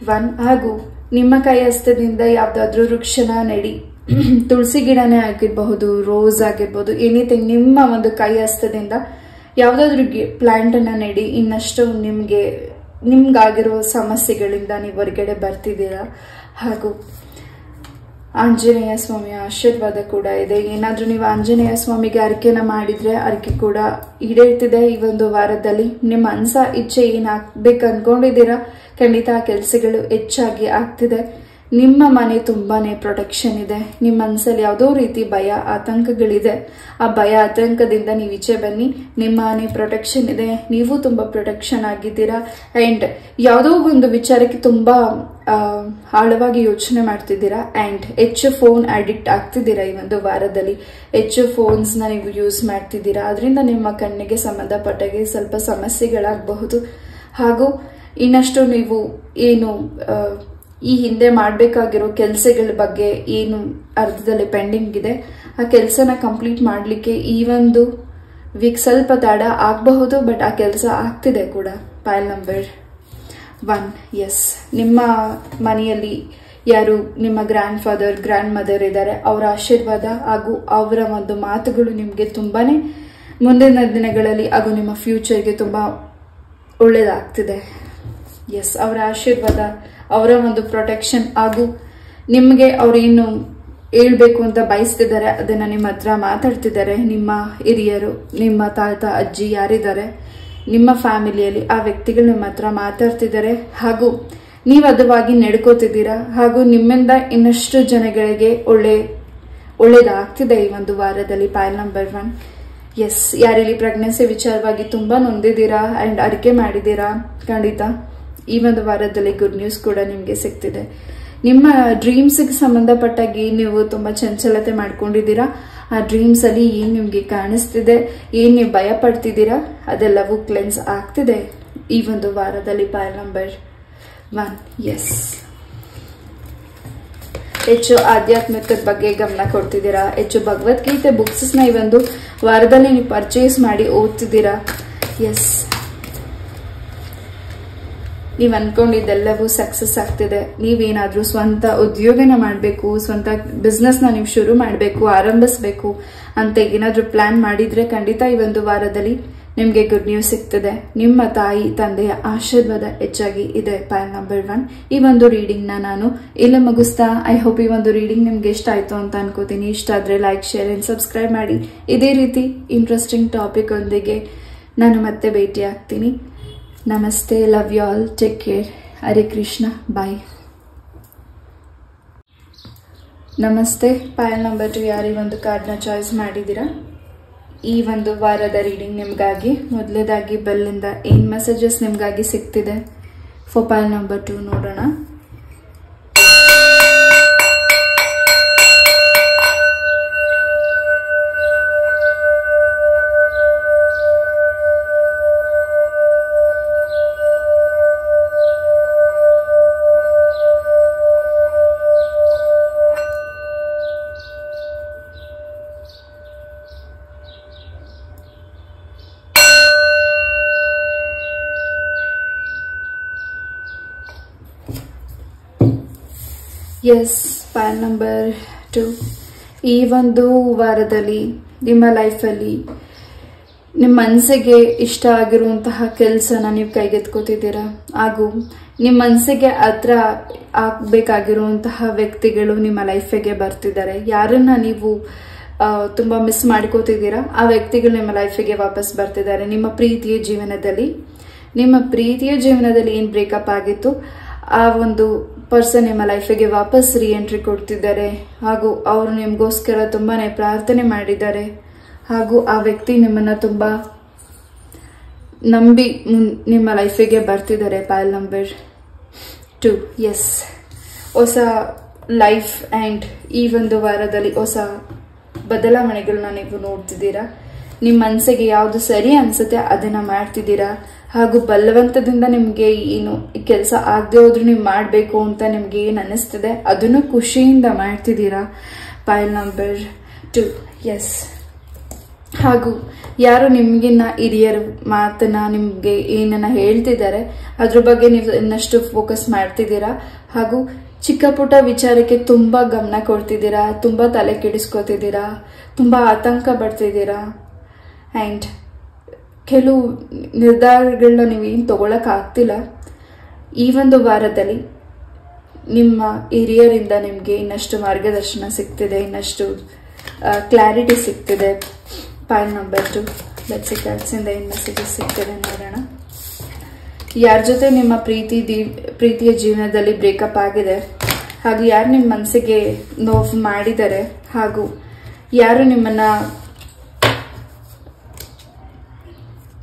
1 ಹಾಗೂ ನಿಮ್ಮ ಕೈ ಹಸ್ತದಿಂದ ಯಾವ್ದಾದ್ರೂ ವೃಕ್ಷನ ನೆಡಿ, ತುಳಸಿ ಗಿಡನೇ ಆಗಿರಬಹುದು, ರೋಸ್ ಆಗಿರ್ಬೋದು, ಎನಿಥಿಂಗ್ ನಿಮ್ಮ ಒಂದು ಕೈ ಹಸ್ತದಿಂದ ಯಾವ್ದಾದ್ರು ಪ್ಲಾಂಟ್ ಅನ್ನ ನೆಡಿ. ಇನ್ನಷ್ಟು ನಿಮ್ಗಾಗಿರೋ ಸಮಸ್ಯೆಗಳಿಂದ ನೀವು ಹೊರಗಡೆ ಬರ್ತಿದ್ದೀರಾ. ಹಾಗೂ ಆಂಜನೇಯ ಸ್ವಾಮಿಯ ಆಶೀರ್ವಾದ ಕೂಡ ಇದೆ. ಏನಾದ್ರೂ ನೀವು ಆಂಜನೇಯ ಸ್ವಾಮಿಗೆ ಅರಿಕೆನ ಮಾಡಿದ್ರೆ ಅರಿಕೆ ಕೂಡ ಈಡೇರ್ತಿದೆ. ಈ ಒಂದು ವಾರದಲ್ಲಿ ನಿಮ್ಮ ಮನಸ ಇಚ್ಛೆ ಏನಾಗ್ಬೇಕು ಅನ್ಕೊಂಡಿದ್ದೀರಾ ಖಂಡಿತ ಆ ಕೆಲಸಗಳು ಹೆಚ್ಚಾಗಿ ಆಗ್ತಿದೆ. ನಿಮ್ಮ ಮನೆ ತುಂಬಾನೇ ಪ್ರೊಟೆಕ್ಷನ್ ಇದೆ. ನಿಮ್ಮ ಮನಸ್ಸಲ್ಲಿ ಯಾವುದೋ ರೀತಿ ಭಯ ಆತಂಕಗಳಿದೆ. ಆ ಭಯ ಆತಂಕದಿಂದ ನೀವು ಈಚೆ ಬನ್ನಿ. ನಿಮ್ಮ ಮನೆ ಪ್ರೊಟೆಕ್ಷನ್ ಇದೆ, ನೀವು ತುಂಬಾ ಪ್ರೊಟೆಕ್ಷನ್ ಆಗಿದ್ದೀರಾ. ಅಂಡ್ ಯಾವುದೋ ಒಂದು ವಿಚಾರಕ್ಕೆ ತುಂಬಾ ಆಳವಾಗಿ ಯೋಚನೆ ಮಾಡ್ತಿದ್ದೀರಾ. ಅಂಡ್ ಹೆಚ್ಚು ಫೋನ್ ಅಡಿಕ್ಟ್ ಆಗ್ತಿದ್ದೀರಾ. ಈ ಒಂದು ವಾರದಲ್ಲಿ ಹೆಚ್ಚು ಫೋನ್ಸ್ ನ ನೀವು ಯೂಸ್ ಮಾಡ್ತಿದ್ದೀರಾ. ಅದರಿಂದ ನಿಮ್ಮ ಕಣ್ಣಿಗೆ ಸಂಬಂಧಪಟ್ಟಾಗೆ ಸ್ವಲ್ಪ ಸಮಸ್ಯೆಗಳಾಗಬಹುದು. ಹಾಗೂ ಇನ್ನಷ್ಟು ನೀವು ಏನು ಈ ಹಿಂದೆ ಮಾಡಬೇಕಾಗಿರೋ ಕೆಲಸಗಳ ಬಗ್ಗೆ ಏನು ಅರ್ಧದಲ್ಲಿ ಪೆಂಡಿಂಗ್ ಇದೆ ಆ ಕೆಲಸನ ಕಂಪ್ಲೀಟ್ ಮಾಡಲಿಕ್ಕೆ ಈ ಒಂದು ವೀಕ್ ಸ್ವಲ್ಪ ತಡ ಆಗಬಹುದು. ಬಟ್ ಆ ಕೆಲಸ ಆಗ್ತಿದೆ ಕೂಡ. ಪೈಲ್ ನಂಬರ್ 1 ಎಸ್, ನಿಮ್ಮ ಮನೆಯಲ್ಲಿ ಯಾರು ನಿಮ್ಮ ಗ್ರ್ಯಾಂಡ್ ಫಾದರ್ ಗ್ರ್ಯಾಂಡ್ ಮದರ್ ಇದ್ದಾರೆ ಅವರ ಆಶೀರ್ವಾದ ಹಾಗೂ ಅವರ ಒಂದು ಮಾತುಗಳು ನಿಮಗೆ ತುಂಬಾನೇ ಮುಂದಿನ ದಿನಗಳಲ್ಲಿ ಹಾಗೂ ನಿಮ್ಮ ಫ್ಯೂಚರ್ಗೆ ತುಂಬಾ ಒಳ್ಳೇದಾಗ್ತಿದೆ. ಎಸ್, ಅವರ ಆಶೀರ್ವಾದ, ಅವರ ಒಂದು ಪ್ರೊಟೆಕ್ಷನ್ ಹಾಗೂ ನಿಮಗೆ ಅವ್ರೇನು ಹೇಳ್ಬೇಕು ಅಂತ ಬಯಸ್ತಿದ್ದಾರೆ ಅದನ್ನ ನಿಮ್ಮ ಹತ್ರ ಮಾತಾಡ್ತಿದ್ದಾರೆ. ನಿಮ್ಮ ಹಿರಿಯರು, ನಿಮ್ಮ ತಾತ ಅಜ್ಜಿ ಯಾರಿದ್ದಾರೆ ನಿಮ್ಮ ಫ್ಯಾಮಿಲಿಯಲ್ಲಿ ಆ ವ್ಯಕ್ತಿಗಳು ನಿಮ್ಮ ಹತ್ರ ಮಾತಾಡ್ತಿದ್ದಾರೆ. ಹಾಗೂ ನೀವು ಅದವಾಗಿ ನಡ್ಕೋತಿದ್ದೀರಾ. ಹಾಗೂ ನಿಮ್ಮಿಂದ ಇನ್ನಷ್ಟು ಜನಗಳಿಗೆ ಒಳ್ಳೇದಾಗ್ತಿದೆ ಈ ಒಂದು ವಾರದಲ್ಲಿ. ಪೈಲ್ ನಂಬರ್ 1 ಎಸ್, ಯಾರಿಲ್ಲಿ ಪ್ರೆಗ್ನೆನ್ಸಿ ವಿಚಾರವಾಗಿ ತುಂಬಾ ನೊಂದಿದ್ದೀರಾ ಅಂಡ್ ಅರಿಕೆ ಮಾಡಿದ್ದೀರಾ ಖಂಡಿತ ಈ ಒಂದು ವಾರದಲ್ಲಿ ಗುಡ್ ನ್ಯೂಸ್ ಕೂಡ ನಿಮ್ಗೆ ಸಿಗ್ತಿದೆ. ನಿಮ್ಮ ಡ್ರೀಮ್ಸ್ಗೆ ಸಂಬಂಧಪಟ್ಟಾಗಿ ನೀವು ತುಂಬಾ ಚಂಚಲತೆ ಮಾಡ್ಕೊಂಡಿದ್ದೀರಾ. ಆ ಡ್ರೀಮ್ಸ್ ಅಲ್ಲಿ ಏನ್ ನಿಮ್ಗೆ ಕಾಣಿಸ್ತಿದೆ, ಏನ್ ನೀವು ಭಯ ಪಡ್ತಿದ್ದೀರಾ ಅದೆಲ್ಲವೂ ಕ್ಲೆನ್ಸ್ ಆಗ್ತಿದೆ ಈ ಒಂದು ವಾರದಲ್ಲಿ. ಪೈಲ್ ನಂಬರ್ 1 ಎಸ್, ಹೆಚ್ಚು ಆಧ್ಯಾತ್ಮಿಕದ ಬಗ್ಗೆ ಗಮನ ಕೊಡ್ತಿದ್ದೀರಾ. ಹೆಚ್ಚು ಭಗವದ್ಗೀತೆ ಬುಕ್ಸ್ ನ ಈ ಒಂದು ವಾರದಲ್ಲಿ ನೀವು ಪರ್ಚೇಸ್ ಮಾಡಿ ಓದ್ತಿದ್ದೀರಾ. ಎಸ್, ನೀವು ಅನ್ಕೊಂಡಿದ್ದೆಲ್ಲವೂ ಸಕ್ಸಸ್ ಆಗ್ತಿದೆ. ನೀವೇನಾದ್ರೂ ಸ್ವಂತ ಉದ್ಯೋಗನ ಮಾಡಬೇಕು, ಸ್ವಂತ ಬಿಸ್ನೆಸ್ ನ ನೀವು ಶುರು ಮಾಡಬೇಕು, ಆರಂಭಿಸಬೇಕು ಅಂತ ಏನಾದ್ರೂ ಪ್ಲಾನ್ ಮಾಡಿದ್ರೆ ಖಂಡಿತ ಈ ಒಂದು ವಾರದಲ್ಲಿ ನಿಮ್ಗೆ ಗುಡ್ ನ್ಯೂಸ್ ಸಿಗ್ತದೆ. ನಿಮ್ಮ ತಾಯಿ ತಂದೆಯ ಆಶೀರ್ವಾದ ಹೆಚ್ಚಾಗಿ ಇದೆ. ಪೈಲ್ ನಂಬರ್ 1 ಈ ಒಂದು ರೀಡಿಂಗ್ ನಾನು ಇಲ್ಲಿ ಮುಗಿಸ್ತಾ, ಐ ಹೋಪ್ ಈ ಒಂದು ರೀಡಿಂಗ್ ನಿಮ್ಗೆ ಇಷ್ಟ ಆಯ್ತು ಅಂತ ಅನ್ಕೋತೀನಿ. ಇಷ್ಟ ಆದ್ರೆ ಲೈಕ್, ಶೇರ್ ಅಂಡ್ ಸಬ್ಸ್ಕ್ರೈಬ್ ಮಾಡಿ. ಇದೇ ರೀತಿ ಇಂಟ್ರೆಸ್ಟಿಂಗ್ ಟಾಪಿಕ್ ಒಂದಿಗೆ ನಾನು ಮತ್ತೆ ಭೇಟಿ ಆಗ್ತೀನಿ. ನಮಸ್ತೆ, love you all, take care, Hare Krishna, bye. ನಮಸ್ತೆ, ಪೈಲ್ ನಂಬರ್ 2 ಯಾರು ಈ ಒಂದು ಕಾರ್ಡ್ನ ಚಾಯ್ಸ್ ಮಾಡಿದ್ದೀರಾ ಈ ಒಂದು ವಾರದ ರೀಡಿಂಗ್ ನಿಮ್ಗಾಗಿ. ಮೊದಲೇದಾಗಿ ಬೆಲ್ಲಿಂದ ಏನ್ ಮೆಸೇಜಸ್ ನಿಮ್ಗಾಗಿ ಸಿಗ್ತಿದೆ ಫಾರ್ ಪೈಲ್ ನಂಬರ್ 2 ನೋಡೋಣ. ಎಸ್, ಪೈಲ್ ನಂಬರ್ 2 ಈ ಒಂದು ವಾರದಲ್ಲಿ ನಿಮ್ಮ ಲೈಫಲ್ಲಿ ನಿಮ್ಮ ಮನಸ್ಸಿಗೆ ಇಷ್ಟ ಆಗಿರುವಂತಹ ಕೆಲಸನ ನೀವು ಕೈಗೆತ್ಕೋತಿದ್ದೀರಾ. ಹಾಗೂ ನಿಮ್ಮ ಮನಸ್ಸಿಗೆ ಹತ್ರ ಆಗ್ಬೇಕಾಗಿರುವಂತಹ ವ್ಯಕ್ತಿಗಳು ನಿಮ್ಮ ಲೈಫಿಗೆ ಬರ್ತಿದ್ದಾರೆ. ಯಾರನ್ನ ನೀವು ತುಂಬಾ ಮಿಸ್ ಮಾಡ್ಕೋತಿದ್ದೀರಾ ಆ ವ್ಯಕ್ತಿಗಳು ನಿಮ್ಮ ಲೈಫಿಗೆ ವಾಪಸ್ ಬರ್ತಿದ್ದಾರೆ. ನಿಮ್ಮ ಪ್ರೀತಿಯ ಜೀವನದಲ್ಲಿ ಏನ್ ಬ್ರೇಕಪ್ ಆಗಿತ್ತು ಆ ಒಂದು ಪರ್ಸನ್ ನಿಮ್ಮ ಲೈಫಿಗೆ ವಾಪಸ್ ಎಂಟ್ರಿ ಕೊಡ್ತಿದ್ದಾರೆ ಹಾಗೂ ಅವರು ನಿಮಗೋಸ್ಕರ ತುಂಬಾನೇ ಪ್ರಾರ್ಥನೆ ಮಾಡಿದ್ದಾರೆ ಹಾಗೂ ಆ ವ್ಯಕ್ತಿ ನಿಮ್ಮನ್ನ ತುಂಬಾ ನಂಬಿ ನಿಮ್ಮ ಲೈಫಿಗೆ ಬರ್ತಿದ್ದಾರೆ. ಪೈಲ್ ನಂಬರ್ 2. ಎಸ್, ಹೊಸ ಲೈಫ್ ಅಂಡ್ ಈ ಒಂದು ವಾರದಲ್ಲಿ ಹೊಸ ಬದಲಾವಣೆಗಳನ್ನ ನೀವು ನೋಡ್ತಿದ್ದೀರಾ. ನಿಮ್ಮ ಮನಸ್ಸಿಗೆ ಯಾವುದು ಸರಿ ಅನ್ಸುತ್ತೆ ಅದನ್ನ ಮಾಡ್ತಿದ್ದೀರಾ ಹಾಗೂ ಬಲವಂತದಿಂದ ನಿಮ್ಗೆ ಏನು ಕೆಲಸ ಆಗದೆ ಹೋದ್ರೂ ನೀವು ಮಾಡಬೇಕು ಅಂತ ನಿಮ್ಗೆ ಏನ್ ಅನಿಸ್ತದೆ ಅದನ್ನು ಖುಷಿಯಿಂದ ಮಾಡ್ತಿದ್ದೀರಾ. ಪೈಲ್ ನಂಬರ್ 2. ಎಸ್, ಹಾಗೂ ಯಾರು ನಿಮ್ಗಿನ್ನ ಹಿರಿಯರ ಮಾತನ್ನ ನಿಮ್ಗೆ ಏನನ್ನ ಹೇಳ್ತಿದ್ದಾರೆ ಅದ್ರ ಬಗ್ಗೆ ನೀವು ಇನ್ನಷ್ಟು ಫೋಕಸ್ ಮಾಡ್ತಿದ್ದೀರಾ ಹಾಗೂ ಚಿಕ್ಕ ಪುಟ್ಟ ವಿಚಾರಕ್ಕೆ ತುಂಬಾ ಗಮನ ಕೊಡ್ತಿದ್ದೀರಾ, ತುಂಬಾ ತಲೆ ಕೆಡಿಸ್ಕೊತಿದ್ದೀರಾ, ತುಂಬಾ ಆತಂಕ ಪಡ್ತಿದ್ದೀರಾ ಅಂಡ್ ಕೆಲವು ನಿರ್ಧಾರಗಳನ್ನ ನೀವೇನು ತಗೊಳಕ್ ಆಗ್ತಿಲ್ಲ. ಈ ಒಂದು ವಾರದಲ್ಲಿ ನಿಮ್ಮ ಹಿರಿಯರಿಂದ ನಿಮ್ಗೆ ಇನ್ನಷ್ಟು ಮಾರ್ಗದರ್ಶನ ಸಿಗ್ತಿದೆ, ಇನ್ನಷ್ಟು ಕ್ಲಾರಿಟಿ ಸಿಗ್ತಿದೆ. Pile number 2. Let's see cards ಇಂದ ಏನು ಮೆಸೇಜಸ್ ಸಿಗ್ತಿದೆ ನೋಡೋಣ. ಯಾರ ಜೊತೆ ನಿಮ್ಮ ಪ್ರೀತಿಯ ಜೀವನದಲ್ಲಿ ಬ್ರೇಕಪ್ ಆಗಿದೆ ಹಾಗೂ ಯಾರು ನಿಮ್ಮ ಮನಸ್ಸಿಗೆ ನೋವು ಮಾಡಿದ್ದಾರೆ ಹಾಗೂ ಯಾರು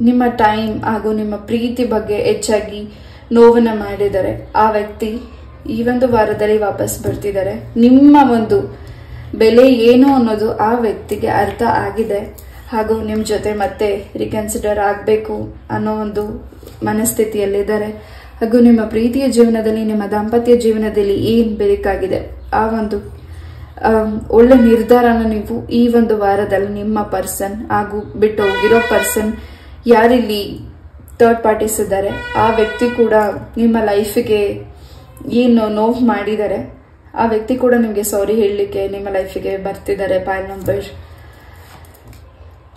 ನಿಮ್ಮ ಟೈಮ್ ಹಾಗೂ ನಿಮ್ಮ ಪ್ರೀತಿ ಬಗ್ಗೆ ಹೆಚ್ಚಾಗಿ ನೋವನ್ನ ಮಾಡಿದ್ದಾರೆ, ಆ ವ್ಯಕ್ತಿ ಈ ಒಂದು ವಾರದಲ್ಲಿ ವಾಪಸ್ ಬರ್ತಿದ್ದಾರೆ. ನಿಮ್ಮ ಒಂದು ಬೆಲೆ ಏನು ಅನ್ನೋದು ಆ ವ್ಯಕ್ತಿಗೆ ಅರ್ಥ ಆಗಿದೆ ಹಾಗೂ ನಿಮ್ಮ ಜೊತೆ ಮತ್ತೆ ರಿಕನ್ಸಿಡರ್ ಆಗಬೇಕು ಅನ್ನೋ ಒಂದು ಮನಸ್ಥಿತಿಯಲ್ಲಿದ್ದಾರೆ ಹಾಗೂ ನಿಮ್ಮ ಪ್ರೀತಿಯ ಜೀವನದಲ್ಲಿ, ನಿಮ್ಮ ದಾಂಪತ್ಯ ಜೀವನದಲ್ಲಿ ಏನ್ ಬೇಕಾಗಿದೆ ಆ ಒಂದು ಒಳ್ಳೆ ನಿರ್ಧಾರನ ನೀವು ಈ ಒಂದು ವಾರದಲ್ಲಿ ನಿಮ್ಮ ಪರ್ಸನ್ ಹಾಗೂ ಬಿಟ್ಟು ಹೋಗಿರೋ ಪರ್ಸನ್ ಯಾರಿಲ್ಲಿ ಥರ್ಡ್ ಪಾರ್ಟೀಸ್ ಇದ್ದಾರೆ ಆ ವ್ಯಕ್ತಿ ಕೂಡ ನಿಮ್ಮ ಲೈಫಿಗೆ ಏನು ನೋವು ಮಾಡಿದ್ದಾರೆ ಆ ವ್ಯಕ್ತಿ ಕೂಡ ನಿಮಗೆ ಸಾರಿ ಹೇಳಲಿಕ್ಕೆ ನಿಮ್ಮ ಲೈಫಿಗೆ ಬರ್ತಿದ್ದಾರೆ. ಪೈಲ್ ನಂಬರ್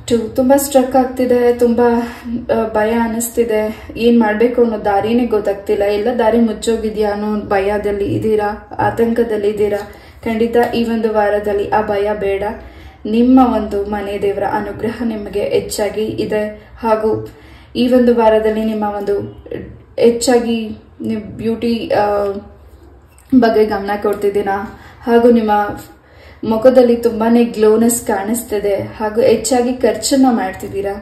2. ತುಂಬಾ ಸ್ಟ್ರಕ್ ಆಗ್ತಿದೆ, ತುಂಬಾ ಭಯ ಅನಿಸ್ತಿದೆ, ಏನ್ ಮಾಡ್ಬೇಕು ಅನ್ನೋ ದಾರಿನೇ ಗೊತ್ತಾಗ್ತಿಲ್ಲ, ಎಲ್ಲ ದಾರಿ ಮುಚ್ಚೋಗಿದ್ಯಾ ಅನ್ನೋ ಭಯದಲ್ಲಿ ಇದ್ದೀರಾ, ಆತಂಕದಲ್ಲಿ ಇದ್ದೀರಾ. ಖಂಡಿತ ಈ ಒಂದು ವಾರದಲ್ಲಿ ಆ ಭಯ ಬೇಡ. ನಿಮ್ಮ ಒಂದು ಮನೆ ದೇವರ ಅನುಗ್ರಹ ನಿಮಗೆ ಹೆಚ್ಚಾಗಿ ಇದೆ ಹಾಗೂ ಈ ಒಂದು ವಾರದಲ್ಲಿ ನಿಮ್ಮ ಒಂದು ಹೆಚ್ಚಾಗಿ ನೀವು ಬ್ಯೂಟಿ ಬಗ್ಗೆ ಗಮನ ಕೊಡ್ತಿದ್ದೀರಾ ಹಾಗೂ ನಿಮ್ಮ ಮುಖದಲ್ಲಿ ತುಂಬಾನೇ ಗ್ಲೋನೆಸ್ ಕಾಣಿಸ್ತಿದೆ ಹಾಗೂ ಹೆಚ್ಚಾಗಿ ಖರ್ಚನ್ನ ಮಾಡ್ತಿದ್ದೀರಾ.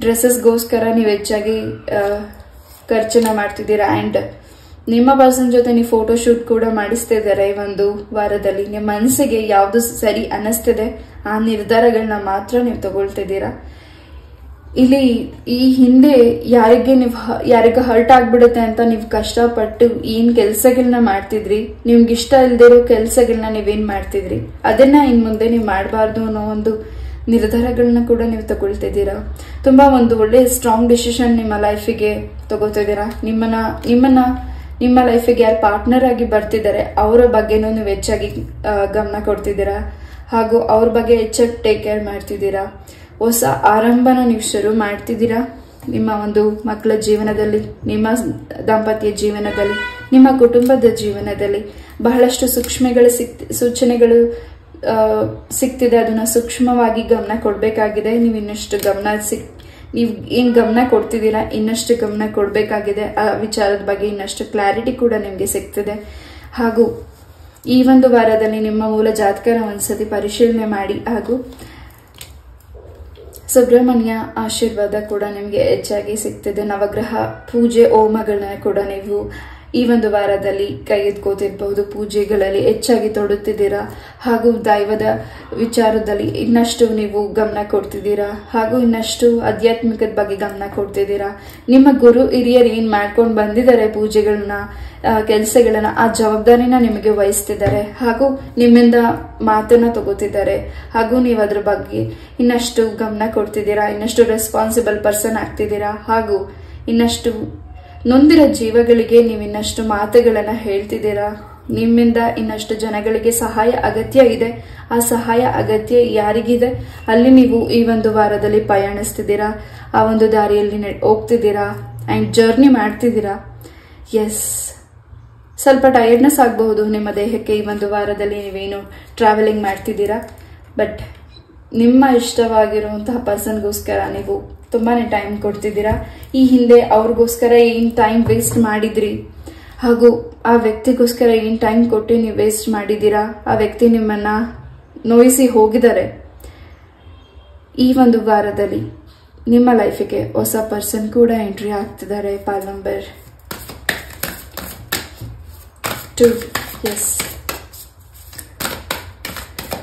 ಡ್ರೆಸ್ಸಸ್ಗೋಸ್ಕರ ನೀವು ಹೆಚ್ಚಾಗಿ ಖರ್ಚನ್ನ ಮಾಡ್ತಿದ್ದೀರಾ ಅಂಡ್ ನಿಮ್ಮ ಪರ್ಸನ್ ಜೊತೆ ನೀವು ಫೋಟೋ ಶೂಟ್ ಕೂಡ ಮಾಡಿಸ್ತಿದ್ದಾರೆ. ಈ ಒಂದು ವಾರದಲ್ಲಿ ನಿಮ್ಮ ಮನಸ್ಸಿಗೆ ಯಾವ್ದು ಸರಿ ಅನ್ನಿಸ್ತಿದೆ ಆ ನಿರ್ಧಾರಗಳನ್ನ ಮಾತ್ರ ನೀವು ತಗೊಳ್ತಿದ್ದೀರಾ. ಇಲ್ಲಿ ಈ ಹಿಂದೆ ಯಾರಿಗ ಹರ್ಟ್ ಆಗ್ಬಿಡುತ್ತೆ ಅಂತ ನೀವು ಕಷ್ಟಪಟ್ಟು ಏನ್ ಕೆಲ್ಸಗಳನ್ನ ಮಾಡ್ತಿದ್ರಿ, ನಿಮ್ಗೆ ಇಷ್ಟ ಇಲ್ದಿರೋ ಕೆಲ್ಸಗಳನ್ನ ನೀವೇನ್ ಮಾಡ್ತಿದ್ರಿ ಅದನ್ನ ಇನ್ ಮುಂದೆ ನೀವು ಮಾಡಬಾರ್ದು ಅನ್ನೋ ಒಂದು ನಿರ್ಧಾರಗಳನ್ನ ಕೂಡ ನೀವು ತಗೊಳ್ತಿದ್ದೀರಾ. ತುಂಬಾ ಒಂದು ಒಳ್ಳೆ ಸ್ಟ್ರಾಂಗ್ ಡಿಸಿಷನ್ ನಿಮ್ಮ ಲೈಫಿಗೆ ತಗೋತಿದ್ದೀರಾ. ನಿಮ್ಮ ಲೈಫಿಗೆ ಯಾರು ಪಾರ್ಟ್ನರ್ ಆಗಿ ಬರ್ತಿದ್ದಾರೆ ಅವರ ಬಗ್ಗೆನೂ ನೀವು ಹೆಚ್ಚಾಗಿ ಗಮನ ಕೊಡ್ತಿದ್ದೀರಾ ಹಾಗೂ ಅವ್ರ ಬಗ್ಗೆ ಹೆಚ್ಚಾಗಿ ಟೇಕ್ ಕೇರ್ ಮಾಡ್ತಿದ್ದೀರಾ. ಹೊಸ ಆರಂಭನ ನೀವು ಶುರು ಮಾಡ್ತಿದ್ದೀರಾ ನಿಮ್ಮ ಒಂದು ಮಕ್ಕಳ ಜೀವನದಲ್ಲಿ, ನಿಮ್ಮ ದಾಂಪತ್ಯ ಜೀವನದಲ್ಲಿ, ನಿಮ್ಮ ಕುಟುಂಬದ ಜೀವನದಲ್ಲಿ. ಬಹಳಷ್ಟು ಸೂಚನೆಗಳು ಸಿಗ್ತಿದೆ, ಅದನ್ನ ಸೂಕ್ಷ್ಮವಾಗಿ ಗಮನ ಕೊಡ್ಬೇಕಾಗಿದೆ. ನೀವು ಇನ್ನಷ್ಟು ನೀವು ಏನ್ ಗಮನ ಕೊಡ್ತಿದ್ದೀರಾ ಇನ್ನಷ್ಟು ಗಮನ ಕೊಡ್ಬೇಕಾಗಿದೆ. ಆ ವಿಚಾರದ ಬಗ್ಗೆ ಇನ್ನಷ್ಟು ಕ್ಲಾರಿಟಿ ಕೂಡ ನಿಮ್ಗೆ ಸಿಗ್ತಿದೆ ಹಾಗೂ ಈ ಒಂದು ವಾರದಲ್ಲಿ ನಿಮ್ಮ ಮೂಲ ಜಾತಕನ ಒಂದ್ಸತಿ ಪರಿಶೀಲನೆ ಮಾಡಿ ಹಾಗೂ ಸುಬ್ರಹ್ಮಣ್ಯ ಆಶೀರ್ವಾದ ಕೂಡ ನಿಮಗೆ ಹೆಚ್ಚಾಗಿ ಸಿಗ್ತಿದೆ. ನವಗ್ರಹ ಪೂಜೆ ಹೋಮಗಳನ್ನ ಕೂಡ ನೀವು ಈ ಒಂದು ವಾರದಲ್ಲಿ ಕೈ ಎತ್ಕೋತಿರ್ಬಹುದು, ಪೂಜೆಗಳಲ್ಲಿ ಹೆಚ್ಚಾಗಿ ತೊಡುತ್ತಿದ್ದೀರಾ ಹಾಗೂ ದೈವದ ವಿಚಾರದಲ್ಲಿ ಇನ್ನಷ್ಟು ನೀವು ಗಮನ ಕೊಡ್ತಿದ್ದೀರಾ ಹಾಗೂ ಇನ್ನಷ್ಟು ಆಧ್ಯಾತ್ಮಿಕದ ಬಗ್ಗೆ ಗಮನ ಕೊಡ್ತಿದ್ದೀರಾ. ನಿಮ್ಮ ಗುರು ಹಿರಿಯರು ಏನ್ ಮಾಡ್ಕೊಂಡು ಬಂದಿದ್ದಾರೆ ಪೂಜೆಗಳನ್ನ, ಕೆಲಸಗಳನ್ನ, ಆ ಜವಾಬ್ದಾರಿನ ನಿಮಗೆ ವಹಿಸ್ತಿದ್ದಾರೆ ಹಾಗೂ ನಿಮ್ಮಿಂದ ಮಾತನ್ನ ತಗೋತಿದ್ದಾರೆ ಹಾಗೂ ನೀವು ಅದ್ರ ಬಗ್ಗೆ ಇನ್ನಷ್ಟು ಗಮನ ಕೊಡ್ತಿದ್ದೀರಾ, ಇನ್ನಷ್ಟು ರೆಸ್ಪಾನ್ಸಿಬಲ್ ಪರ್ಸನ್ ಆಗ್ತಿದ್ದೀರಾ ಹಾಗೂ ಇನ್ನಷ್ಟು ನೊಂದಿರೋ ಜೀವಗಳಿಗೆ ನೀವು ಇನ್ನಷ್ಟು ಮಾತುಗಳನ್ನ ಹೇಳ್ತಿದ್ದೀರಾ. ನಿಮ್ಮಿಂದ ಇನ್ನಷ್ಟು ಜನಗಳಿಗೆ ಸಹಾಯ ಅಗತ್ಯ ಇದೆ. ಆ ಸಹಾಯ ಅಗತ್ಯ ಯಾರಿಗಿದೆ ಅಲ್ಲಿ ನೀವು ಈ ಒಂದು ವಾರದಲ್ಲಿ ಪಯಣಿಸ್ತಿದ್ದೀರಾ, ಆ ಒಂದು ದಾರಿಯಲ್ಲಿ ಹೋಗ್ತಿದ್ದೀರಾ ಅಂಡ್ ಜರ್ನಿ ಮಾಡ್ತಿದ್ದೀರಾ. ಎಸ್, ಸ್ವಲ್ಪ ಟಯರ್ಡ್ನೆಸ್ ಆಗಬಹುದು ನಿಮ್ಮ ದೇಹಕ್ಕೆ ಈ ಒಂದು ವಾರದಲ್ಲಿ ನೀವೇನು ಟ್ರಾವೆಲಿಂಗ್ ಮಾಡ್ತಿದ್ದೀರಾ. ಬಟ್ ನಿಮ್ಮ ಇಷ್ಟವಾಗಿರುವಂತಹ ಪರ್ಸನ್ಗೋಸ್ಕರ ನೀವು ತುಂಬಾನೇ ಟೈಮ್ ಕೊಡ್ತಿದ್ದೀರಾ. ಈ ಹಿಂದೆ ಅವ್ರಿಗೋಸ್ಕರ ಏನ್ ಟೈಮ್ ವೇಸ್ಟ್ ಮಾಡಿದ್ರಿ ಹಾಗೂ ಆ ವ್ಯಕ್ತಿಗೋಸ್ಕರ ಏನು ಟೈಮ್ ಕೊಟ್ಟು ನೀವು ವೇಸ್ಟ್ ಮಾಡಿದ್ದೀರಾ, ಆ ವ್ಯಕ್ತಿ ನಿಮ್ಮನ್ನ ನೋಯಿಸಿ ಹೋಗಿದ್ದಾರೆ. ಈ ಒಂದು ವಾರದಲ್ಲಿ ನಿಮ್ಮ ಲೈಫಿಗೆ ಹೊಸ ಪರ್ಸನ್ ಕೂಡ ಎಂಟ್ರಿ ಆಗ್ತಿದ್ದಾರೆ. ಪಾಲ್ ನಂಬರ್ 2. ಎಸ್,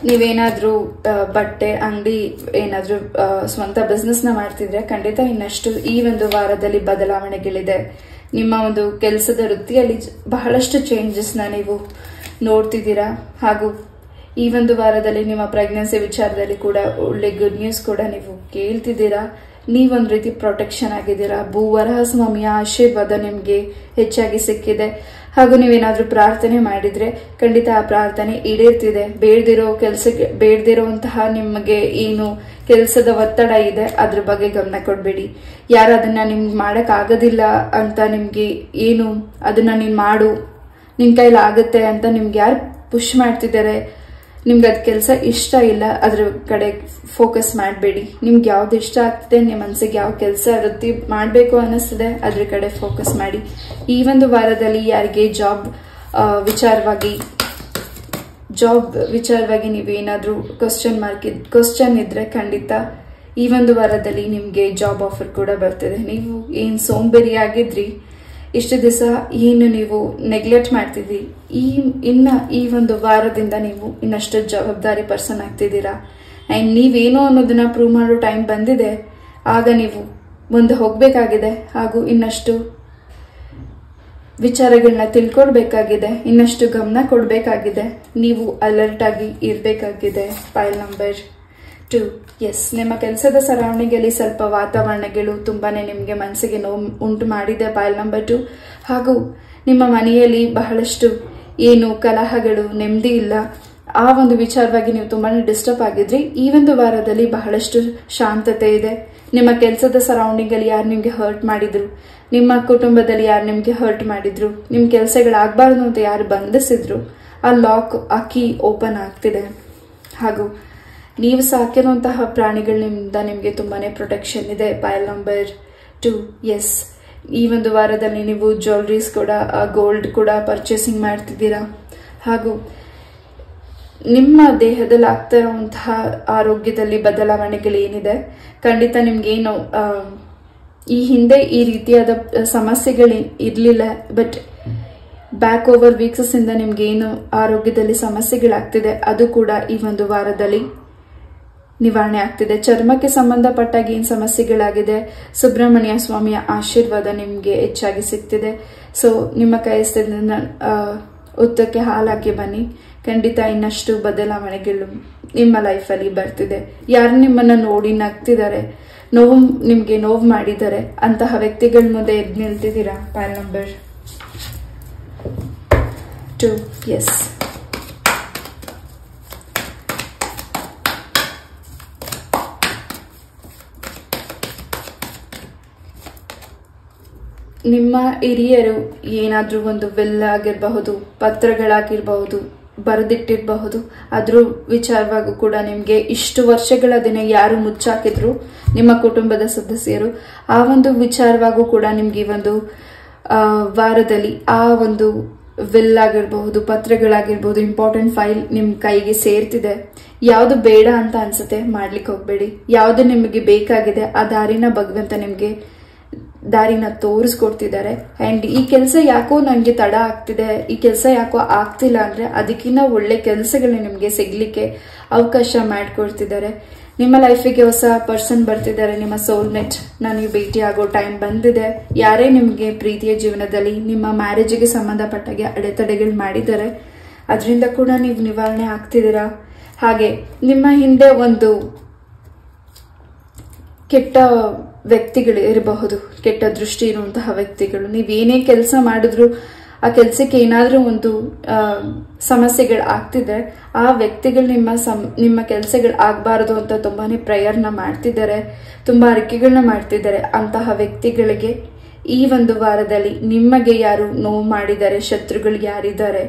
ನೀವೇನಾದ್ರೂ ಬಟ್ಟೆ ಅಂಗಡಿ ಏನಾದ್ರೂ ಸ್ವಂತ ಬಿಸ್ನೆಸ್ನ ಮಾಡ್ತಿದ್ರೆ ಖಂಡಿತ ಇನ್ನಷ್ಟು ಈ ಒಂದು ವಾರದಲ್ಲಿ ಬದಲಾವಣೆಗಳಿದೆ. ನಿಮ್ಮ ಒಂದು ಕೆಲಸದ ವೃತ್ತಿಯಲ್ಲಿ ಬಹಳಷ್ಟು ಚೇಂಜಸ್ನ ನೀವು ನೋಡ್ತಿದ್ದೀರಾ. ಹಾಗೂ ಈ ಒಂದು ವಾರದಲ್ಲಿ ನಿಮ್ಮ ಪ್ರೆಗ್ನೆನ್ಸಿ ವಿಚಾರದಲ್ಲಿ ಕೂಡ ಒಳ್ಳೆ ಗುಡ್ ನ್ಯೂಸ್ ಕೂಡ ನೀವು ಕೇಳ್ತಿದ್ದೀರಾ. ನೀವೊಂದು ರೀತಿ ಪ್ರೊಟೆಕ್ಷನ್ ಆಗಿದ್ದೀರಾ. ಭೂವರಹ ಸ್ವಾಮಿಯ ಆಶೀರ್ವಾದ ನಿಮಗೆ ಹೆಚ್ಚಾಗಿ ಸಿಕ್ಕಿದೆ. ಹಾಗೂ ನೀವೇನಾದ್ರೂ ಪ್ರಾರ್ಥನೆ ಮಾಡಿದ್ರೆ ಖಂಡಿತ ಆ ಪ್ರಾರ್ಥನೆ ಈಡೇರ್ತಿದೆ. ಬೇಡದಿರೋಂತಹ ನಿಮಗೆ ಏನು ಕೆಲಸದ ಒತ್ತಡ ಇದೆ ಅದ್ರ ಬಗ್ಗೆ ಗಮನ ಕೊಡ್ಬೇಡಿ. ಯಾರು ಅದನ್ನ ನಿಮ್ಗೆ ಮಾಡಕ್ ಆಗೋದಿಲ್ಲ ಅಂತ ನಿಮ್ಗೆ ಏನು ಅದನ್ನ ನೀನ್ ಮಾಡು, ನಿನ್ ಕೈಲಿ ಆಗುತ್ತೆ ಅಂತ ನಿಮ್ಗೆ ಯಾರು ಪುಷ್ ಮಾಡ್ತಿದ್ದಾರೆ, ನಿಮ್ಗೆ ಅದ್ ಕೆಲಸ ಇಷ್ಟ ಇಲ್ಲ, ಅದ್ರ ಕಡೆ ಫೋಕಸ್ ಮಾಡಬೇಡಿ. ನಿಮ್ಗೆ ಯಾವ್ದು ಇಷ್ಟ ಆಗ್ತಿದೆ, ನಿಮ್ಮ ಮನಸ್ಸಿಗೆ ಯಾವ ಕೆಲಸ ವೃತ್ತಿ ಮಾಡಬೇಕು ಅನ್ನಿಸ್ತಿದೆ ಅದ್ರ ಕಡೆ ಫೋಕಸ್ ಮಾಡಿ. ಈ ಒಂದು ವಾರದಲ್ಲಿ ಯಾರಿಗೆ ಜಾಬ್ ವಿಚಾರವಾಗಿ ನೀವೇನಾದ್ರೂ ಕ್ವಶನ್ ಇದ್ರೆ ಖಂಡಿತ ಈ ಒಂದು ವಾರದಲ್ಲಿ ನಿಮ್ಗೆ ಜಾಬ್ ಆಫರ್ ಕೂಡ ಬರ್ತದೆ. ನೀವು ಏನ್ ಸೋಂಬೇರಿ ಆಗಿದ್ರಿ, ಇಷ್ಟು ದಿವಸ ಏನು ನೀವು ನೆಗ್ಲೆಕ್ಟ್ ಮಾಡ್ತಿದ್ರಿ, ಈ ಒಂದು ವಾರದಿಂದ ನೀವು ಇನ್ನಷ್ಟು ಜವಾಬ್ದಾರಿ ಪರ್ಸನ್ ಆಗ್ತಿದ್ದೀರಾ. ಅಂಡ್ ನೀವೇನೋ ಅನ್ನೋದನ್ನ ಪ್ರೂವ್ ಮಾಡೋ ಟೈಮ್ ಬಂದಿದೆ. ಆಗ ನೀವು ಮುಂದೆ ಹೋಗ್ಬೇಕಾಗಿದೆ. ಹಾಗೂ ಇನ್ನಷ್ಟು ವಿಚಾರಗಳನ್ನ ತಿಳ್ಕೊಡ್ಬೇಕಾಗಿದೆ, ಇನ್ನಷ್ಟು ಗಮನ ಕೊಡ್ಬೇಕಾಗಿದೆ. ನೀವು ಅಲರ್ಟ್ ಆಗಿ ಇರ್ಬೇಕಾಗಿದೆ. File number 2. ಎಸ್, ನಿಮ್ಮ ಕೆಲಸದ ಸರೌಂಡಿಂಗಲ್ಲಿ ಸ್ವಲ್ಪ ವಾತಾವರಣಗಳು ತುಂಬಾನೇ ನಿಮಗೆ ಮನಸ್ಸಿಗೆ ನೋವು ಉಂಟು ಮಾಡಿದೆ. File number 2. ಹಾಗೂ ನಿಮ್ಮ ಮನೆಯಲ್ಲಿ ಬಹಳಷ್ಟು ಏನು ಕಲಹಗಳು, ನೆಮ್ಮದಿ ಇಲ್ಲ, ಆ ಒಂದು ವಿಚಾರವಾಗಿ ನೀವು ತುಂಬಾನೇ ಡಿಸ್ಟರ್ಬ್ ಆಗಿದ್ರಿ. ಈ ಒಂದು ವಾರದಲ್ಲಿ ಬಹಳಷ್ಟು ಶಾಂತತೆ ಇದೆ. ನಿಮ್ಮ ಕೆಲಸದ ಸರೌಂಡಿಂಗ್ ಅಲ್ಲಿ ಯಾರು ನಿಮ್ಗೆ ಹರ್ಟ್ ಮಾಡಿದ್ರು, ನಿಮ್ಮ ಕುಟುಂಬದಲ್ಲಿ ಯಾರು ನಿಮ್ಗೆ ಹರ್ಟ್ ಮಾಡಿದ್ರು, ನಿಮ್ ಕೆಲಸಗಳಾಗಬಾರ್ದು ಅಂತ ಯಾರು ಬಂಧಿಸಿದ್ರು, ಆ ಲಾಕ್, ಆ ಕೀ ಓಪನ್ ಆಗ್ತಿದೆ. ಹಾಗೂ ನೀವು ಸಾಕಿರುವಂತಹ ಪ್ರಾಣಿಗಳಿಂದ ನಿಮಗೆ ತುಂಬಾನೇ ಪ್ರೊಟೆಕ್ಷನ್ ಇದೆ. File number 2. ಎಸ್, ಈ ಒಂದು ವಾರದಲ್ಲಿ ನೀವು ಜ್ಯುವೆಲ್ರೀಸ್ ಕೂಡ, ಗೋಲ್ಡ್ ಕೂಡ ಪರ್ಚೇಸಿಂಗ್ ಮಾಡ್ತಿದ್ದೀರಾ. ಹಾಗೂ ನಿಮ್ಮ ದೇಹದಲ್ಲಿ ಆಗ್ತಾ ಇರುವಂತಹ ಆರೋಗ್ಯದಲ್ಲಿ ಬದಲಾವಣೆಗಳೇನಿದೆ ಖಂಡಿತ ನಿಮ್ಗೇನು ಈ ಹಿಂದೆ ಈ ರೀತಿಯಾದ ಸಮಸ್ಯೆಗಳು ಇರಲಿಲ್ಲ. ಬಟ್ ಬ್ಯಾಕ್ ಓವರ್ ವೀಕ್ಸ್ ಇಂದ ನಿಮ್ಗೇನು ಆರೋಗ್ಯದಲ್ಲಿ ಸಮಸ್ಯೆಗಳಾಗ್ತಿದೆ ಅದು ಕೂಡ ಈ ಒಂದು ವಾರದಲ್ಲಿ ನಿವಾರಣೆ ಆಗ್ತಿದೆ. ಚರ್ಮಕ್ಕೆ ಸಂಬಂಧಪಟ್ಟಾಗ ಏನ್ ಸಮಸ್ಯೆಗಳಾಗಿದೆ, ಸುಬ್ರಹ್ಮಣ್ಯ ಸ್ವಾಮಿಯ ಆಶೀರ್ವಾದ ನಿಮ್ಗೆ ಹೆಚ್ಚಾಗಿ ಸಿಗ್ತಿದೆ. ಸೊ ನಿಮ್ಮ ಕೈಯಿಂದ ಉತ್ತಕ್ಕೆ ಹಾಲಾಕಿ ಬನ್ನಿ. ಖಂಡಿತ ಇನ್ನಷ್ಟು ಬದಲಾವಣೆಗಳು ನಿಮ್ಮ ಲೈಫಲ್ಲಿ ಬರ್ತಿದೆ. ಯಾರು ನಿಮ್ಮನ್ನ ನೋಡಿ ನಗ್ತಿದ್ದಾರೆ, ನಿಮ್ಗೆ ನೋವು ಮಾಡಿದ್ದಾರೆ, ಅಂತಹ ವ್ಯಕ್ತಿಗಳ ಮುಂದೆ ಎದ್ದು ನಿಲ್ತಿದ್ದೀರಾ. File number 2. ಎಸ್, ನಿಮ್ಮ ಹಿರಿಯರು ಏನಾದ್ರೂ ಒಂದು ವಿಲ್ ಆಗಿರಬಹುದು, ಪತ್ರಗಳಾಗಿರಬಹುದು, ಬರೆದಿಟ್ಟಿರಬಹುದು, ಅದ್ರ ವಿಚಾರವಾಗೂ ಕೂಡ ನಿಮ್ಗೆ ಇಷ್ಟು ವರ್ಷಗಳ ದಿನ ಯಾರು ಮುಚ್ಚಾಕಿದ್ರು ನಿಮ್ಮ ಕುಟುಂಬದ ಸದಸ್ಯರು, ಆ ಒಂದು ವಿಚಾರವಾಗೂ ಕೂಡ ನಿಮ್ಗೆ ಈ ಒಂದು ವಾರದಲ್ಲಿ ಆ ಒಂದು ವಿಲ್ ಆಗಿರಬಹುದು, ಪತ್ರಗಳಾಗಿರ್ಬಹುದು, ಇಂಪಾರ್ಟೆಂಟ್ ಫೈಲ್ ನಿಮ್ ಕೈಗೆ ಸೇರ್ತಿದೆ. ಯಾವ್ದು ಬೇಡ ಅಂತ ಅನ್ಸುತ್ತೆ ಮಾಡ್ಲಿಕ್ಕೆ ಹೋಗ್ಬೇಡಿ. ಯಾವ್ದು ನಿಮಗೆ ಬೇಕಾಗಿದೆ ಆ ದಾರಿನ ಭಗವಂತ ನಿಮ್ಗೆ ದಾರಿನ ತೋರಿಸ್ಕೊಡ್ತಿದ್ದಾರೆ. ಅಂಡ್ ಈ ಕೆಲಸ ಯಾಕೋ ನಂಗೆ ತಡ ಆಗ್ತಿದೆ, ಈ ಕೆಲಸ ಯಾಕೋ ಆಗ್ತಿಲ್ಲ ಅಂದ್ರೆ ಅದಕ್ಕಿಂತ ಒಳ್ಳೆ ಕೆಲಸಗಳು ನಿಮ್ಗೆ ಸಿಗ್ಲಿಕ್ಕೆ ಅವಕಾಶ ಮಾಡಿಕೊಡ್ತಿದ್ದಾರೆ. ನಿಮ್ಮ ಲೈಫಿಗೆ ಹೊಸ ಪರ್ಸನ್ ಬರ್ತಿದ್ದಾರೆ, ನಿಮ್ಮ ಸೋಲ್ಮೇಟ್ ನೀವು ಭೇಟಿ ಆಗೋ ಟೈಮ್ ಬಂದಿದೆ. ಯಾರೇ ನಿಮ್ಗೆ ಪ್ರೀತಿಯ ಜೀವನದಲ್ಲಿ ನಿಮ್ಮ ಮ್ಯಾರೇಜಿಗೆ ಸಂಬಂಧಪಟ್ಟಾಗೆ ಅಡೆತಡೆಗಳು ಮಾಡಿದ್ದಾರೆ, ಅದರಿಂದ ಕೂಡ ನೀವು ನಿವಾರಣೆ ಆಗ್ತಿದ್ದೀರಾ. ಹಾಗೆ ನಿಮ್ಮ ಹಿಂದೆ ಒಂದು ಕೆಟ್ಟ ವ್ಯಕ್ತಿಗಳು ಇರಬಹುದು, ಕೆಟ್ಟ ದೃಷ್ಟಿ ಇರುವಂತಹ ವ್ಯಕ್ತಿಗಳು. ನೀವೇನೇ ಕೆಲಸ ಮಾಡಿದ್ರು ಆ ಕೆಲಸಕ್ಕೆ ಏನಾದ್ರೂ ಒಂದು ಸಮಸ್ಯೆಗಳು ಆಗ್ತಿದ್ರೆ ಆ ವ್ಯಕ್ತಿಗಳು ನಿಮ್ಮ ಕೆಲಸಗಳು ಆಗ್ಬಾರದು ಅಂತ ತುಂಬಾನೇ ಪ್ರೇಯರ್ನ ಮಾಡ್ತಿದ್ದಾರೆ, ತುಂಬಾ ಅರಿಕೆಗಳನ್ನ ಮಾಡ್ತಿದ್ದಾರೆ. ಅಂತಹ ವ್ಯಕ್ತಿಗಳಿಗೆ ಈ ಒಂದು ವಾರದಲ್ಲಿ ನಿಮಗೆ ಯಾರು ನೋವು ಮಾಡಿದ್ದಾರೆ, ಶತ್ರುಗಳು ಯಾರಿದ್ದಾರೆ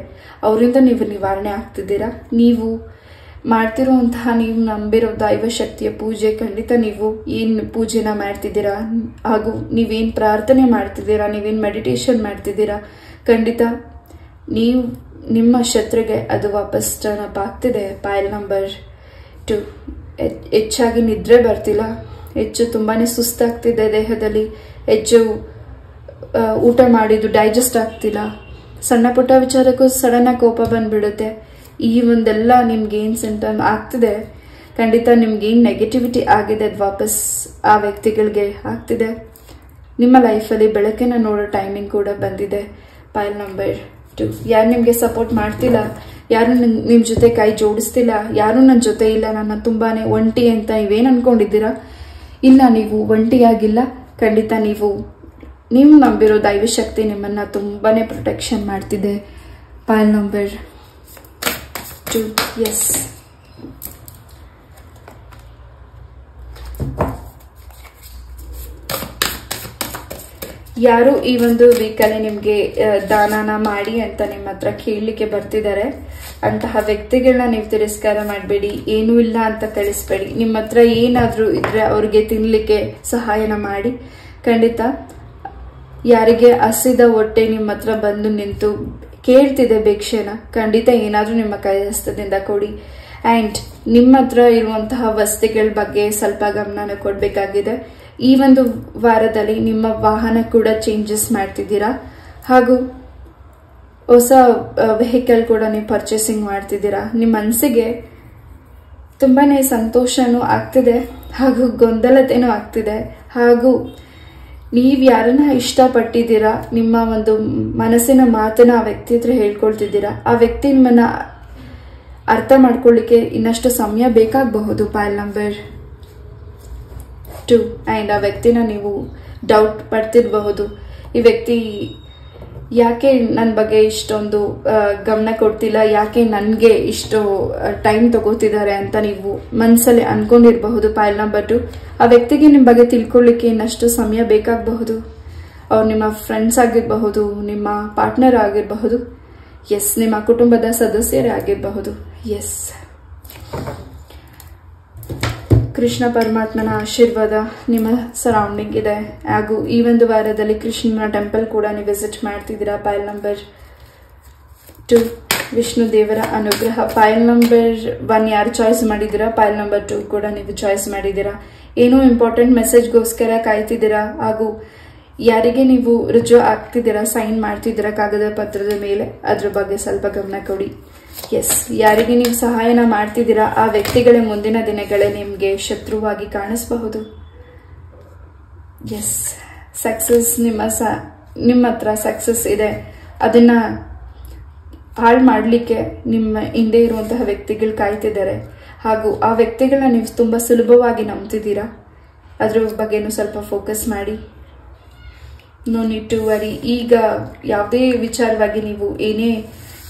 ಅವರಿಂದ ನೀವು ನಿವಾರಣೆ ಆಗ್ತಿದ್ದೀರಾ. ನೀವು ಮಾಡ್ತಿರುವಂತಹ ನೀವು ನಂಬಿರೋ ದೈವ ಶಕ್ತಿಯ ಪೂಜೆ, ಖಂಡಿತ ನೀವು ಏನ್ ಪೂಜೆನ ಮಾಡ್ತಿದ್ದೀರಾ ಹಾಗೂ ನೀವೇನ್ ಪ್ರಾರ್ಥನೆ ಮಾಡ್ತಿದ್ದೀರಾ, ನೀವೇನ್ ಮೆಡಿಟೇಷನ್ ಮಾಡ್ತಿದ್ದೀರಾ, ಖಂಡಿತ ನಿಮ್ಮ ಶತ್ರುಗೆ ಅದು ವಾಪಸ್ ಟರ್ನ್ ಅಪ್ ಆಗ್ತಿದೆ. ಪೈಲ್ ನಂಬರ್ 2, ಹೆಚ್ಚಾಗಿ ನಿದ್ರೆ ಬರ್ತಿಲ್ಲ, ಹೆಚ್ಚು ತುಂಬಾನೇ ಸುಸ್ತಾಗ್ತಿದೆ ದೇಹದಲ್ಲಿ, ಹೆಚ್ಚು ಊಟ ಮಾಡಿದ್ದು ಡೈಜೆಸ್ಟ್ ಆಗ್ತಿಲ್ಲ, ಸಣ್ಣ ಪುಟ್ಟ ವಿಚಾರಕ್ಕೂ ಸಡನ್ ಆಗಿ ಕೋಪ ಬಂದ್ಬಿಡುತ್ತೆ. ಈ ಒಂದೆಲ್ಲ ನಿಮ್ಗೆ ಏನ್ ಸಿಂಟಮ್ ಆಗ್ತಿದೆ, ಖಂಡಿತ ನಿಮ್ಗೆ ಏನ್ ನೆಗೆಟಿವಿಟಿ ಆಗಿದೆ ಅದು ವಾಪಸ್ ಆ ವ್ಯಕ್ತಿಗಳಿಗೆ ಆಗ್ತಿದೆ. ನಿಮ್ಮ ಲೈಫಲ್ಲಿ ಬೆಳಕನ್ನ ನೋಡೋ ಟೈಮಿಂಗ್ ಕೂಡ ಬಂದಿದೆ. ಪೈಲ್ ನಂಬರ್ 2, ಯಾರು ನಿಮ್ಗೆ ಸಪೋರ್ಟ್ ಮಾಡ್ತಿಲ್ಲ, ಯಾರು ನಿಮ್ ಜೊತೆ ಕೈ ಜೋಡಿಸ್ತಿಲ್ಲ, ಯಾರು ನನ್ನ ಜೊತೆ ಇಲ್ಲ, ನನ್ನ ತುಂಬಾನೇ ಒಂಟಿ ಅಂತ ನೀವೇನ್ ಅನ್ಕೊಂಡಿದ್ದೀರಾ, ಇಲ್ಲ, ನೀವು ಒಂಟಿಯಾಗಿಲ್ಲ. ಖಂಡಿತ ನೀವು ನಂಬಿರೋ ದೈವಶಕ್ತಿ ನಿಮ್ಮನ್ನ ತುಂಬಾನೇ ಪ್ರೊಟೆಕ್ಷನ್ ಮಾಡ್ತಿದೆ. Pile number 2, yes. ಯಾರು ಈ ಒಂದು ವೀಕಲ್ಲಿ ನಿಮ್ಗೆ ದಾನನ ಮಾಡಿ ಅಂತ ನಿಮ್ಮ ಹತ್ರ ಕೇಳಲಿಕ್ಕೆ ಬರ್ತಿದ್ದಾರೆ, ಅಂತಹ ವ್ಯಕ್ತಿಗಳನ್ನ ನೀವು ತಿರಸ್ಕಾರ ಮಾಡಬೇಡಿ, ಏನೂ ಇಲ್ಲ ಅಂತ ಕಳಿಸ್ಬೇಡಿ. ನಿಮ್ಮ ಹತ್ರ ಏನಾದ್ರೂ ಇದ್ರೆ ಅವ್ರಿಗೆ ತಿನ್ಲಿಕ್ಕೆ ಸಹಾಯನ ಮಾಡಿ. ಖಂಡಿತ ಯಾರಿಗೆ ಹಸಿದ ಹೊಟ್ಟೆ ನಿಮ್ಮ ಹತ್ರ ಬಂದು ನಿಂತು ಕೇಳ್ತಿದೆ ಭಿಕ್ಷೆನ, ಖಂಡಿತ ಏನಾದ್ರೂ ನಿಮ್ಮ ಕೈ ಹಸ್ತದಿಂದ ಕೊಡಿ. ಅಂಡ್ ನಿಮ್ಮ ಹತ್ರ ಇರುವಂತಹ ವಸ್ತುಗಳ ಬಗ್ಗೆ ಸ್ವಲ್ಪ ಗಮನ ಕೊಡ್ಬೇಕಾಗಿದೆ. ಈ ಒಂದು ವಾರದಲ್ಲಿ ನಿಮ್ಮ ವಾಹನ ಕೂಡ ಚೇಂಜಸ್ ಮಾಡ್ತಿದ್ದೀರಾ, ಹಾಗೂ ಹೊಸ ವೆಹಿಕಲ್ ಕೂಡ ನೀವು ಪರ್ಚೇಸಿಂಗ್ ಮಾಡ್ತಿದ್ದೀರಾ. ನಿಮ್ಮ ಮನಸ್ಸಿಗೆ ತುಂಬಾನೇ ಸಂತೋಷನೂ ಆಗ್ತಿದೆ, ಹಾಗೂ ಗೊಂದಲತೆನೂ ಆಗ್ತಿದೆ, ಹಾಗೂ ನೀವ್ ಯಾರನ್ನ ಇಷ್ಟಪಟ್ಟಿದ್ದೀರಾ, ನಿಮ್ಮ ಒಂದು ಮನಸ್ಸಿನ ಮಾತನ್ನ ಆ ವ್ಯಕ್ತಿ ಹತ್ರ ಹೇಳ್ಕೊಳ್ತಿದ್ದೀರಾ, ಆ ವ್ಯಕ್ತಿ ನಿಮ್ಮನ್ನ ಅರ್ಥ ಮಾಡ್ಕೊಳ್ಳಿಕ್ಕೆ ಇನ್ನಷ್ಟು ಸಮಯ ಬೇಕಾಗಬಹುದು. ಪೈಲ್ ನಂಬರ್ 2, ಅಂಡ್ ಆ ವ್ಯಕ್ತಿನ ನೀವು ಡೌಟ್ ಪಡ್ತಿರಬಹುದು. ಈ ವ್ಯಕ್ತಿ ಯಾಕೆ ನನ್ನ ಬಗ್ಗೆ ಇಷ್ಟೊಂದು ಗಮನ ಕೊಡ್ತಿಲ್ಲ, ಯಾಕೆ ನನಗೆ ಇಷ್ಟು ಟೈಮ್ ತಗೋತಿದ್ದಾರೆ ಅಂತ ನೀವು ಮನಸ್ಸಲ್ಲಿ ಅನ್ಕೊಂಡಿರಬಹುದು. ಪೈಲ್ ನಂಬರ್ 2, ಆ ವ್ಯಕ್ತಿಗೆ ನಿಮ್ಮ ಬಗ್ಗೆ ತಿಳ್ಕೊಳ್ಳಿಕ್ಕೆ ಇನ್ನಷ್ಟು ಸಮಯ ಬೇಕಾಗಬಹುದು. ಅವ್ರು ನಿಮ್ಮ ಫ್ರೆಂಡ್ಸ್ ಆಗಿರಬಹುದು, ನಿಮ್ಮ ಪಾರ್ಟ್ನರ್ ಆಗಿರಬಹುದು, ಎಸ್, ನಿಮ್ಮ ಕುಟುಂಬದ ಸದಸ್ಯರೇ ಆಗಿರಬಹುದು. ಎಸ್, ಕೃಷ್ಣ ಪರಮಾತ್ಮನ ಆಶೀರ್ವಾದ ನಿಮ್ಮ ಸರೌಂಡಿಂಗ್ ಇದೆ, ಹಾಗೂ ಈ ಒಂದು ವಾರದಲ್ಲಿ ಕೃಷ್ಣನ ಟೆಂಪಲ್ ಕೂಡ ನೀವು ವಿಸಿಟ್ ಮಾಡ್ತಿದ್ದೀರಾ. ಪೈಲ್ ನಂಬರ್ 2, ವಿಷ್ಣು ದೇವರ ಅನುಗ್ರಹ. ಪೈಲ್ ನಂಬರ್ 1 ಯಾರು ಚಾಯ್ಸ್ ಮಾಡಿದ್ದೀರಾ, ಪೈಲ್ ನಂಬರ್ 2 ಕೂಡ ನೀವು ಚಾಯ್ಸ್ ಮಾಡಿದ್ದೀರಾ. ಏನೋ ಇಂಪಾರ್ಟೆಂಟ್ ಮೆಸೇಜ್ಗೋಸ್ಕರ ಕಾಯ್ತಿದ್ದೀರಾ, ಹಾಗೂ ಯಾರಿಗೆ ನೀವು ರುಜು ಆಗ್ತಿದ್ದೀರಾ, ಸೈನ್ ಮಾಡ್ತಿದ್ದೀರಾ ಕಾಗದ ಪತ್ರದ ಮೇಲೆ, ಅದ್ರ ಬಗ್ಗೆ ಸ್ವಲ್ಪ ಗಮನ ಕೊಡಿ. ಎಸ್, ಯಾರಿಗೆ ನೀವು ಸಹಾಯನ ಮಾಡ್ತಿದ್ದೀರಾ ಆ ವ್ಯಕ್ತಿಗಳ ಮುಂದಿನ ದಿನಗಳೇ ನಿಮ್ಗೆ ಶತ್ರುವಾಗಿ ಕಾಣಿಸಬಹುದು. ಎಸ್, ಸಕ್ಸಸ್ ನಿಮ್ಮ ಹತ್ರ ಸಕ್ಸಸ್ ಇದೆ, ಅದನ್ನ ಹಾಳು ಮಾಡ್ಲಿಕ್ಕೆ ನಿಮ್ಮ ಹಿಂದೆ ಇರುವಂತಹ ವ್ಯಕ್ತಿಗಳು ಕಾಯ್ತಿದ್ದಾರೆ, ಹಾಗೂ ಆ ವ್ಯಕ್ತಿಗಳನ್ನ ನೀವು ತುಂಬಾ ಸುಲಭವಾಗಿ ನಂಬ್ತಿದ್ದೀರಾ. ಅದ್ರ ಬಗ್ಗೆನೂ ಸ್ವಲ್ಪ ಫೋಕಸ್ ಮಾಡಿ. No need to worry. ಈಗ ಯಾವುದೇ ವಿಚಾರವಾಗಿ ನೀವು ಏನೇ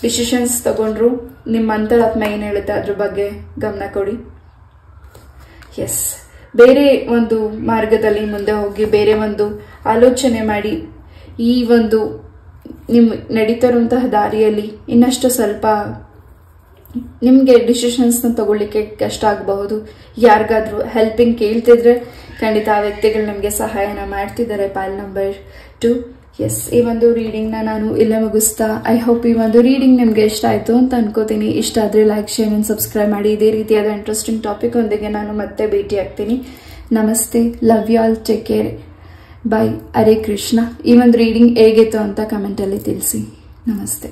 ಡಿಸಿಷನ್ಸ್ ತಗೊಂಡ್ರು ನಿಮ್ಮ ಅಂತರಾತ್ಮ ಏನ್ ಹೇಳುತ್ತೆ ಅದ್ರ ಬಗ್ಗೆ ಗಮನ ಕೊಡಿ. ಎಸ್, ಬೇರೆ ಒಂದು ಮಾರ್ಗದಲ್ಲಿ ಮುಂದೆ ಹೋಗಿ ಬೇರೆ ಒಂದು ಆಲೋಚನೆ ಮಾಡಿ. ಈ ಒಂದು ನಿಮ್ ನಡೀತಿರುವಂತಹ ದಾರಿಯಲ್ಲಿ ಇನ್ನಷ್ಟು ಸ್ವಲ್ಪ ನಿಮ್ಗೆ ಡಿಸಿಷನ್ಸ್ ತಗೊಳ್ಳಿಕ್ಕೆ ಕಷ್ಟ ಆಗಬಹುದು. ಯಾರಿಗಾದ್ರೂ ಹೆಲ್ಪಿಂಗ್ ಕೇಳ್ತಿದ್ರೆ ಖಂಡಿತ ಆ ವ್ಯಕ್ತಿಗಳು ನಿಮ್ಗೆ ಸಹಾಯನ ಮಾಡ್ತಿದ್ದಾರೆ. ಪೈಲ್ ನಂಬರ್ 2, ಎಸ್, ಈ ಒಂದು ರೀಡಿಂಗ್ ನಾನು ಇಲ್ಲೇ ಮುಗಿಸ್ತಾ, ಐ ಹೋಪ್ ಈ ಒಂದು ರೀಡಿಂಗ್ ನಿಮ್ಗೆ ಇಷ್ಟ ಆಯ್ತು ಅಂತ ಅನ್ಕೋತೀನಿ. ಇಷ್ಟ ಆದ್ರೆ ಲೈಕ್, ಶೇರ್ ಅಂಡ್ ಸಬ್ಸ್ಕ್ರೈಬ್ ಮಾಡಿ. ಇದೇ ರೀತಿಯಾದ ಇಂಟ್ರೆಸ್ಟಿಂಗ್ ಟಾಪಿಕ್ ಒಂದಿಗೆ ನಾನು ಮತ್ತೆ ಭೇಟಿ ಆಗ್ತೀನಿ. ನಮಸ್ತೆ, love you all, take care, bye, Hare Krishna. ಈ ಒಂದು ರೀಡಿಂಗ್ ಹೇಗಿತ್ತು ಅಂತ ಕಮೆಂಟ್ ಅಲ್ಲಿ ತಿಳಿಸಿ. ನಮಸ್ತೆ.